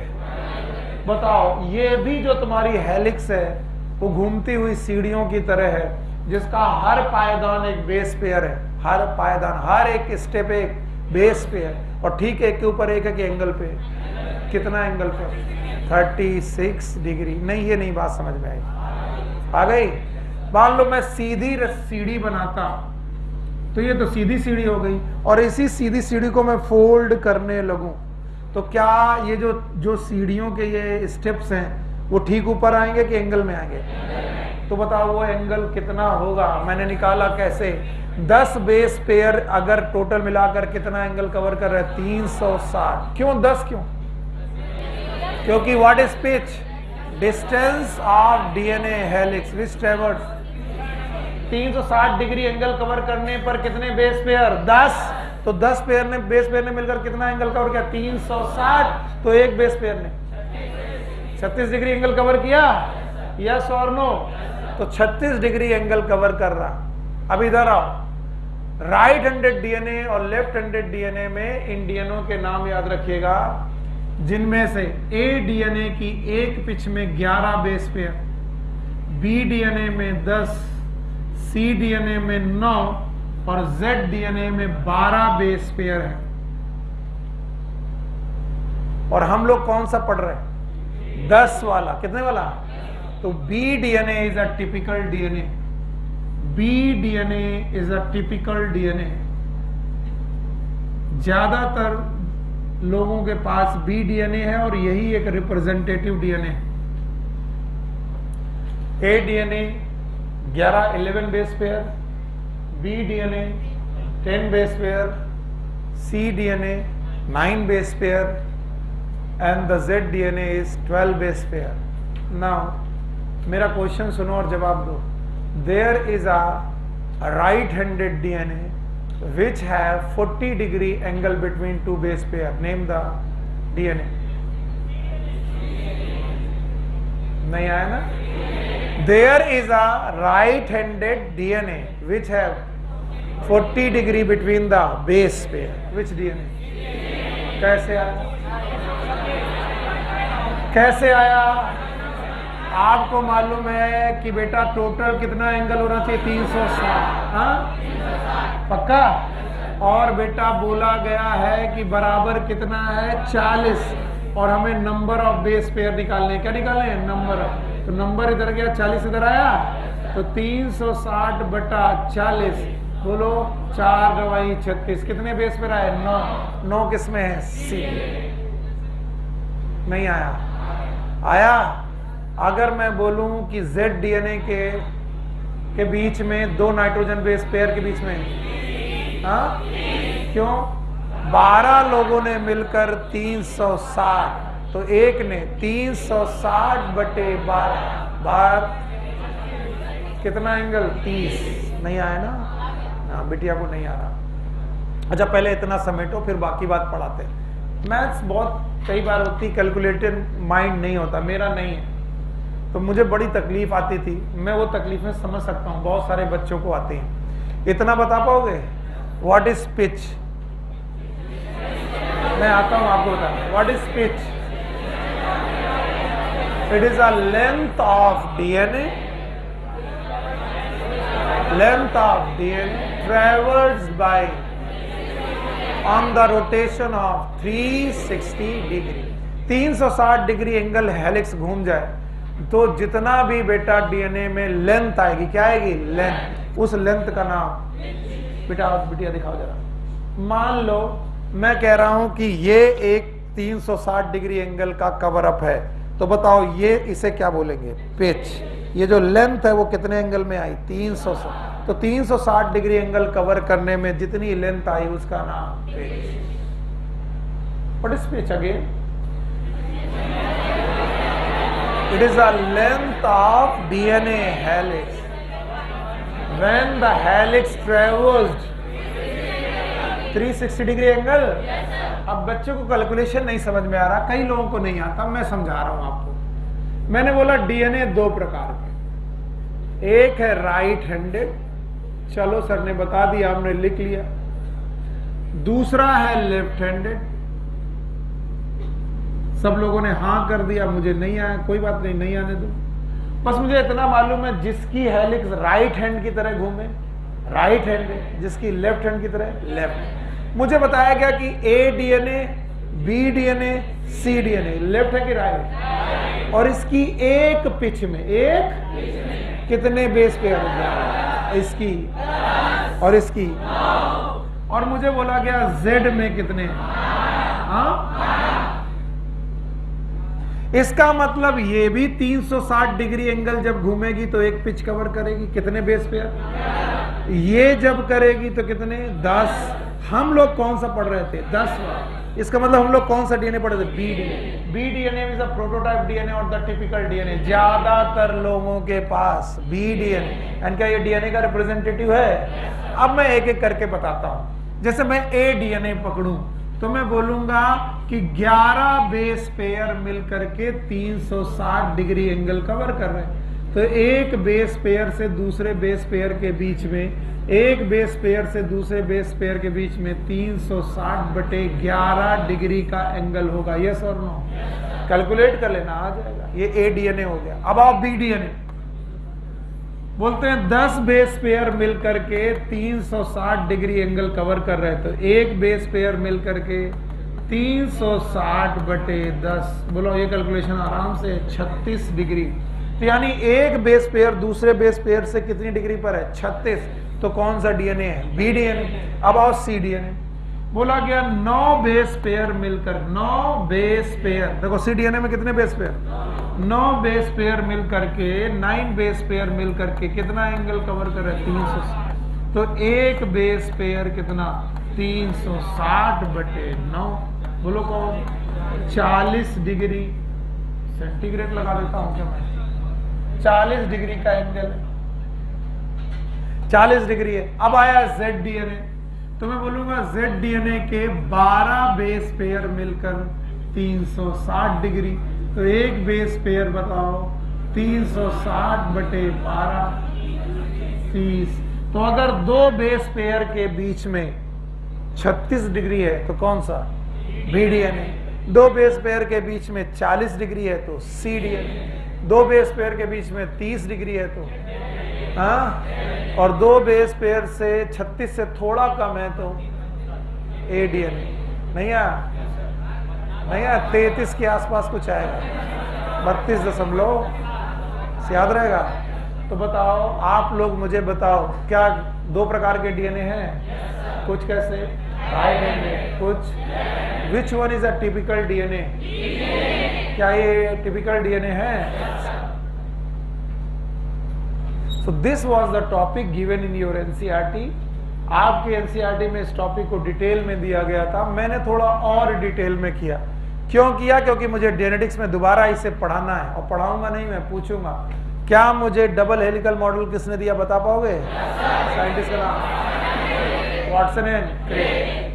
बताओ, ये भी जो तुम्हारी हेलिक्स है वो घूमती हुई सीढ़ियों की तरह है, जिसका हर पायदान एक बेस पेयर है। हर पायदान, हर एक स्टेप एक बेस पेयर, और ठीक एक के ऊपर एक है एंगल पे। कितना एंगल पे? 36 डिग्री। नहीं, ये नहीं बात समझ में आई। आ गई? मान लो मैं सीधी सीढ़ी बनाता, तो ये तो सीधी सीढ़ी हो गई, और इसी सीधी सीढ़ी को मैं फोल्ड करने लगूं, तो क्या ये जो सीढ़ियों के ये स्टेप्स हैं वो ठीक ऊपर आएंगे कि एंगल में आएंगे? तो बताओ वो एंगल कितना होगा? मैंने निकाला कैसे? 10 बेस पेयर अगर टोटल मिलाकर कितना एंगल कवर कर रहे हैं? 360। क्यों 10? क्यों? क्योंकि what is pitch? Distance of DNA helix which ट्रेवर्स 360 degree angle cover करने पर कितने बेस पेयर? 10। तो 10 बेस पेयर ने मिलकर कितना एंगल कवर किया? 360। तो एक बेस पेयर ने 36 डिग्री एंगल कवर किया, यस और नो? तो 36 डिग्री एंगल कवर कर रहा। अब इधर आओ, राइट हैंडेड डीएनए और लेफ्ट हैंडेड डीएनए में इन डीएनए के नाम याद रखिएगा, जिनमें से ए डीएनए की एक पिच में 11 बेस पेयर, बी डीएनए में 10, सी डीएनए में 9 और जेड डीएनए में 12 बेस पेयर है। और हम लोग कौन सा पढ़ रहे हैं? 10 वाला। कितने वाला? तो B DNA is a typical DNA. B DNA is a typical DNA. ज्यादातर लोगों के पास बी डीएनए है और यही एक रिप्रेजेंटेटिव डीएनए है। A DNA 11 base pair, B DNA 10 base pair, C DNA 9 base pair and the Z DNA is 12 base pair. Now, मेरा question सुनो और जवाब दो। There is a right-handed DNA which have 40 degree angle between two base pair. Name the DNA. नहीं आया ना? There is a right-handed DNA which have 40 degree between the base pair. Which DNA? कैसे आया? कैसे आया? आपको मालूम है कि बेटा टोटल कितना एंगल होना चाहिए? 360। हाँ, पक्का? और बेटा बोला गया है कि बराबर कितना है? 40। और हमें नंबर ऑफ बेस पेयर निकालने। क्या निकालने हैं? नंबर। तो नंबर इधर गया, 40 इधर आया, तो 360 बटा 40। बोलो 4 गवाही 36। कितने बेस पेयर आए? 9। 9 किसमें है? सी। नहीं आया? आया? अगर मैं बोलूं कि Z डीएनए के बीच में 2 नाइट्रोजन बेस पेयर के बीच में, हाँ, क्यों? 12 लोगों ने मिलकर 360, तो एक ने 360 बटे 12 कितना एंगल? 30। नहीं आया ना? हाँ, बिटिया को नहीं आ रहा। अच्छा, पहले इतना समेटो, फिर बाकी बात पढ़ाते हैं। मैथ्स बहुत कई बार होती, कैलकुलेटेड माइंड नहीं होता, मेरा नहीं है, तो मुझे बड़ी तकलीफ आती थी। मैं वो तकलीफें समझ सकता हूँ, बहुत सारे बच्चों को आती हैं। इतना बता पाओगे? What is pitch? मैं आता हूँ आपको बताना। What is pitch? It is a length of DNA, length of DNA traversed by on the rotation of 360 degree. 360 degree angle helix घूम जाए तो जितना भी बेटा डीएनए में लेंथ आएगी, क्या आएगी? लेंथ। उस लेंथ का नाम, बेटा बिटिया दिखाओ जरा। मान लो मैं कह रहा हूं कि ये एक 360 डिग्री एंगल का कवर अप है, तो बताओ ये इसे क्या बोलेंगे? पिच। ये जो लेंथ है वो कितने एंगल में आई? 360। तो 360 डिग्री एंगल कवर करने में जितनी लेंथ आई उसका नाम pitch. What is pitch again? It is the length of DNA helix when the helix traversed 360 degree angle. अब बच्चों को कैलकुलेशन नहीं समझ में आ रहा, कई लोगों को नहीं आता, मैं समझा रहा हूं आपको। मैंने बोला DNA दो प्रकार के, एक है राइट हैंडेड, चलो सर ने बता दिया, हमने लिख लिया। दूसरा है लेफ्ट हैंडेड, सब लोगों ने हाँ कर दिया, मुझे नहीं आया, कोई बात नहीं, नहीं आने दो। बस मुझे इतना मालूम है, जिसकी हेलिक्स राइट हैंड की तरह घूमे राइट हैंड है, जिसकी लेफ्ट हैंड की तरह लेफ्ट। मुझे बताया गया कि A DNA, B DNA, C DNA, left है कि राइट, और इसकी एक पिच में कितने बेस पेयर हो गया? इसकी और इसकी, और मुझे बोला गया Z में कितने। इसका मतलब ये भी 360 डिग्री एंगल जब घूमेगी तो एक पिच कवर करेगी, कितने बेस पेयर? ये जब करेगी तो कितने? 10। हम लोग कौन सा पढ़ रहे थे? 10वां। इसका मतलब हम लोग कौन सा DNA पढ़े थे? B DNA is a prototype DNA और द टिपिकल DNA। ज्यादातर लोगों के पास B DNA, एंड क्या ये DNA का रिप्रेजेंटेटिव है? अब मैं एक एक करके बताता हूं। जैसे मैं A DNA पकड़ूं तो मैं बोलूंगा कि 11 बेस पेयर मिलकर के 360 डिग्री एंगल कवर कर रहे हैं। तो एक बेस पेयर से दूसरे बेस पेयर के बीच में, एक बेस पेयर से दूसरे बेस पेयर के बीच में 360/11 डिग्री का एंगल होगा। यस और नो? कैलकुलेट कर लेना, आ जाएगा। ये A DNA हो गया। अब आप B DNA बोलते हैं 10 बेस पेयर मिलकर के 360 डिग्री एंगल कवर कर रहे हैं। तो एक बेस पेयर मिलकर के 360/10, बोलो ये कैलकुलेशन आराम से 36 डिग्री। तो यानी एक बेस पेयर दूसरे बेस पेयर से कितनी डिग्री पर है? 36। तो कौन सा DNA है? B DNA। अब आओ C DNA। बोला गया 9 बेस पेयर मिलकर, 9 बेस पेयर, देखो C DNA में कितने बेस पेयर? 9 बेस पेयर मिल करके, 9 बेस पेयर मिल करके कितना एंगल कवर कर रहे हैं? 360। तो एक बेस पेयर कितना? 360/9। बोलो कौन? 40 डिग्री सेंटीग्रेड लगा देता हूं क्या मैं? 40 डिग्री का एंगल है, 40 डिग्री है। अब आया Z DNA, तो मैं बोलूंगा Z DNA के 12 बेस पेयर मिलकर 360 डिग्री। तो एक बेस पेयर बताओ, 360/12 30। तो अगर दो बेस पेयर के बीच में 36 डिग्री है तो कौन सा? B DNA। दो बेस पेयर के बीच में 40 डिग्री है तो C DNA। दो बेस पेयर के बीच में 30 डिग्री है तो और दो बेस पेयर से 36 से थोड़ा कम है तो A DNA। नहीं आया? 33 के आसपास कुछ आएगा, 32 याद रहेगा। तो बताओ आप लोग, मुझे बताओ, क्या दो प्रकार के DNA हैं? कुछ कैसे? राइट हैंडेड, कुछ। Which one is a typical DNA? क्या ये टिपिकल DNA है? So this was the topic given in your NCERT। आपके NCERT में इस टॉपिक को डिटेल में दिया गया था, मैंने थोड़ा और डिटेल में किया। क्यों किया? क्योंकि मुझे जेनेटिक्स में दोबारा इसे पढ़ाना है, और पढ़ाऊंगा नहीं, मैं पूछूंगा क्या मुझे डबल हेलिकल मॉडल किसने दिया, बता पाओगे? साइंटिस्ट का नाम वाटसन एंड क्रे।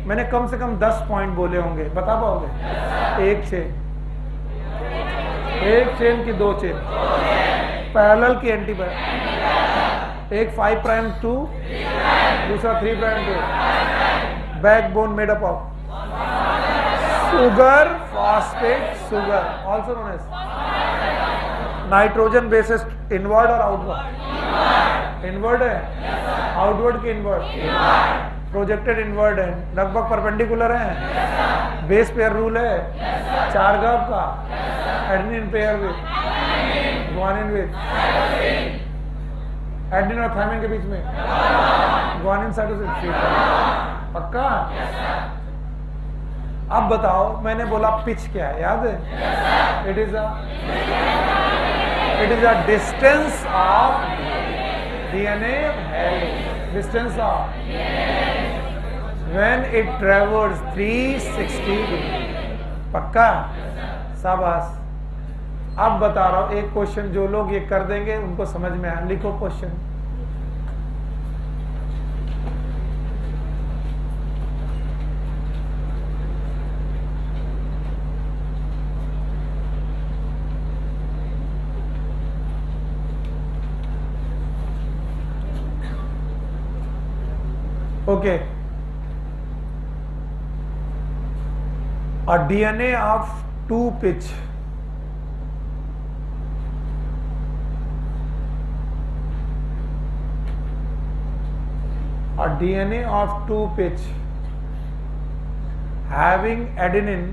मैंने कम से कम 10 पॉइंट बोले होंगे, बता पाओगे? एक चेन की 2 चेन, पैरेलल की एंटीपैरेलल, एक 5'2", दूसरा 3'2", backbone made up of sugar, phosphate sugar, also known as nitrogen basis. Inward और आउटवर्ड? इनवर्ड है, आउटवर्ड की इनवर्ड, प्रोजेक्टेड इनवर्ड है, लगभग परपेंडिकुलर है, बेस पेयर रूल है, 4 गब का, adenine pair with guanine with, adenine और थायमिन के बीच में ग्वानिन साइटोसिन, पक्का? अब बताओ, मैंने बोला पिच क्या है, याद है? It is a distance of, DNA hello. Distance of when it travels 360 degree. पक्का? शाबाश। अब बता रहा हूं एक क्वेश्चन, जो लोग ये कर देंगे उनको समझ में आया। लिखो question. Okay, a DNA of 2 pitch having adenine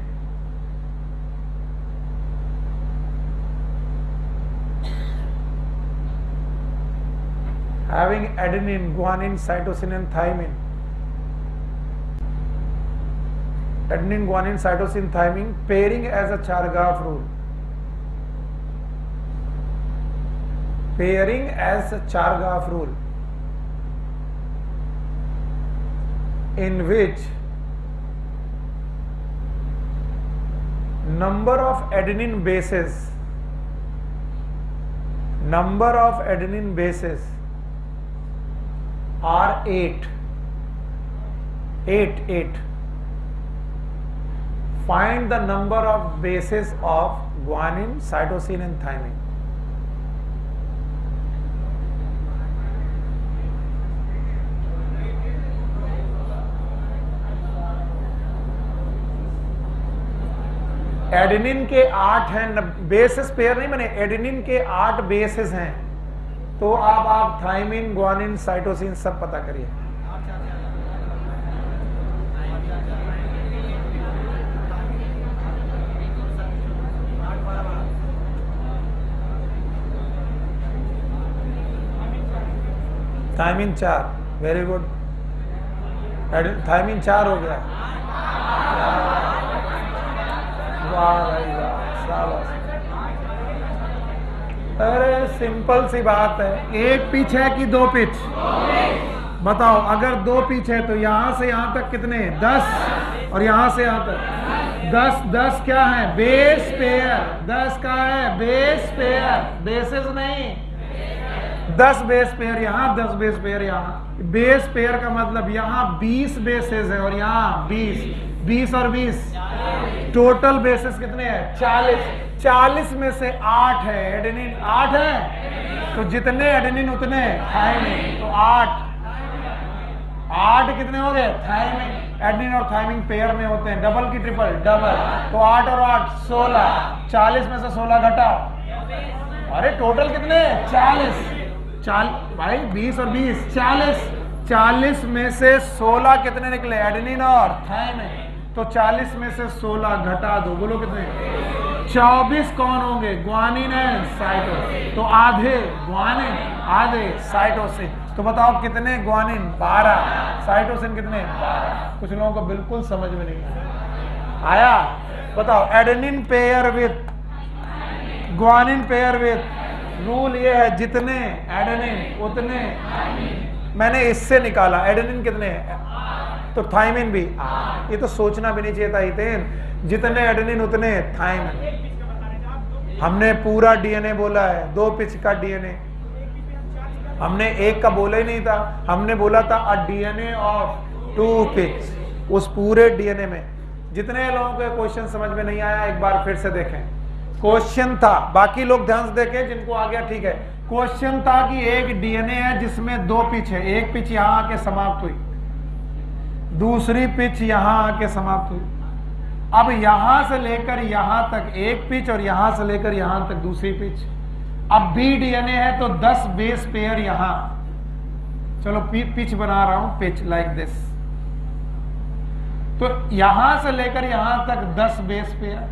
guanine cytosine and thymine, adenine guanine cytosine thymine pairing as a Chargaff rule, pairing as a Chargaff rule, in which number of adenine bases are 8. Find the number of bases of guanine, cytosine and thymine. Adenine के 8 हैं, bases pair नहीं बने, adenine के 8 bases हैं। तो अब आप thymine, guanine, cytosine सब पता करिए। Thymine 4, very good. थाइमिन 4 हो गया। अरे सिंपल सी बात है, एक पिच है कि 2 पिच? बताओ, अगर 2 पिच है तो यहां से यहां तक कितने? 10, और यहां से यहां तक 10। 10 क्या है? Base pair. 10 का है बेस पेयर, बेसेस नहीं। 10 बेस पेयर यहाँ, 10 बेस पेयर यहाँ। बेस पेयर का मतलब यहाँ 20 बेसेस है और यहाँ 20 और 20 टोटल बेसिस कितने हैं? 40। 40 में से 8 है एडेनिन। 8 है तो जितने एडेनिन उतने थाइमिन। तो 8 कितने हो गए? थाइमिन। एडेनिन और थाइमिन पेयर में होते हैं, डबल की ट्रिपल? डबल। तो 8 और 8 16। 40 में से 16 घटाओ। अरे टोटल कितने? 40। भाई 20 और 20 40। 40 में से 16 कितने निकले? एडेनिन और थाइमिन। तो 40 में से 16 घटा दो, बोलो कितने? 24 कौन होंगे? ग्वानिन है, साइटोसिन। तो आधे ग्वानिन, आधे साइटोसिन। तो बताओ कितने ग्वानिन? 12। साइटोसिन कितने? 12। कुछ लोगों को बिल्कुल समझ में नहीं आया। बताओ, adenine pair with guanine pair with rule ये है, जितने एडेनिन उतने। मैंने इससे निकाला एडेनिन कितने, तो थाइमिन भी। ये तो सोचना भी नहीं चाहिए था हितेन, जितने एडेनिन उतने थाइमिन। हमने पूरा डीएनए बोला है, 2 पिच का डीएनए। हमने एक का बोला ही नहीं था, हमने बोला था अ डीएनए ऑफ 2 पिच। उस पूरे डीएनए में जितने लोगों को क्वेश्चन समझ में नहीं आया, एक बार फिर से देखें। क्वेश्चन था, बाकी लोग ध्यान से देखें, जिनको आ गया ठीक है। क्वेश्चन था कि एक डीएनए है जिसमें 2 पिच है। एक पिच यहां आके समाप्त हुई, दूसरी पिच यहां आके समाप्त हुई। अब यहां से लेकर यहां तक एक पिच और यहां से लेकर यहां तक दूसरी पिच। अब बी डीएनए है तो 10 बेस पेयर यहां। चलो पिच बना रहा हूं, पिच लाइक दिस। तो यहां से लेकर यहां तक 10 बेस पेयर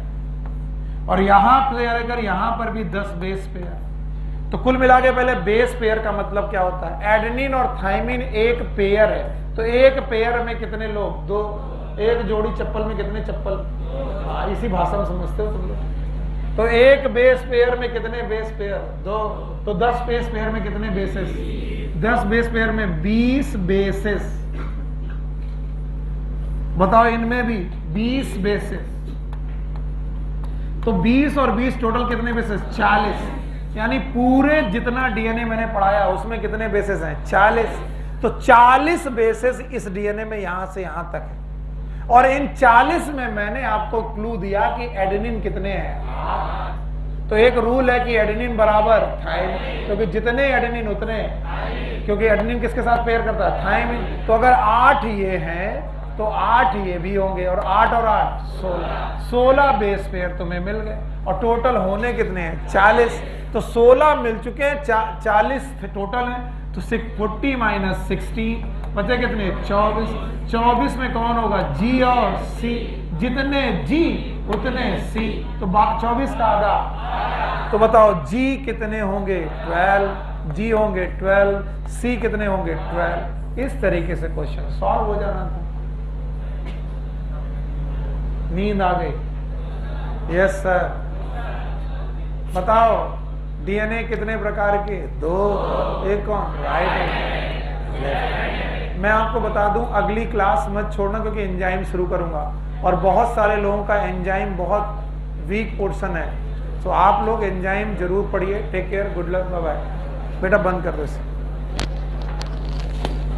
और यहां से लेकर यहां पर भी 10 बेस पेयर। तो कुल मिला के पहले बेस पेयर का मतलब क्या होता है? एडेनिन और थाइमिन एक पेयर है, तो एक पेयर में कितने लोग? 2। एक जोड़ी चप्पल में कितने चप्पल? इसी भाषा में समझते हो तुम लोग। तो एक बेस पेयर में कितने बेस पेयर? 2। तो 10 बेस पेयर में कितने बेसेस? 10 बेस पेयर में 20 बेसेस, बताओ इनमें भी 20 बेसेस, तो 20 और 20 टोटल कितने बेसेस? 40। यानी पूरे जितना डीएनए मैंने पढ़ाया उसमें कितने बेसेस हैं? 40। तो 40 बेसेस इस डीएनए में यहां से यहां तक है, और इन 40 में मैंने आपको क्लू दिया कि एडेनिन कितने हैं। तो एक रूल है कि एडेनिन बराबर थायमिन, क्योंकि जितने एडेनिन उतने, क्योंकि एडेनिन किसके साथ पेयर करता है? थायमिन। तो अगर 8 ये हैं तो 8 ये भी होंगे, और 8 और 8 16 बेस पेयर तुम्हें मिल गए, और टोटल होने कितने हैं? 40। तो 16 मिल चुके हैं, 40 टोटल है, तो 40 माइनस 60 बचे कितने? 24। 24 में कौन होगा? जी और सी, जितने जी उतने सी, तो 24 का आधा। तो बताओ जी कितने होंगे? 12। जी होंगे 12, सी कितने होंगे? 12। इस तरीके से क्वेश्चन सॉल्व हो जाना था। नींद आ गई? Yes sir. बताओ डीएनए कितने प्रकार के? 2। एक कौन? Right left. मैं आपको बता दूं, अगली क्लास मत छोड़ना, क्योंकि एंजाइम शुरू करूंगा, और बहुत सारे लोगों का एंजाइम बहुत वीक पोर्शन है। तो आप लोग एंजाइम जरूर पढ़िए। Take care, good luck, bye bye. बेटा बंद कर दो इसे।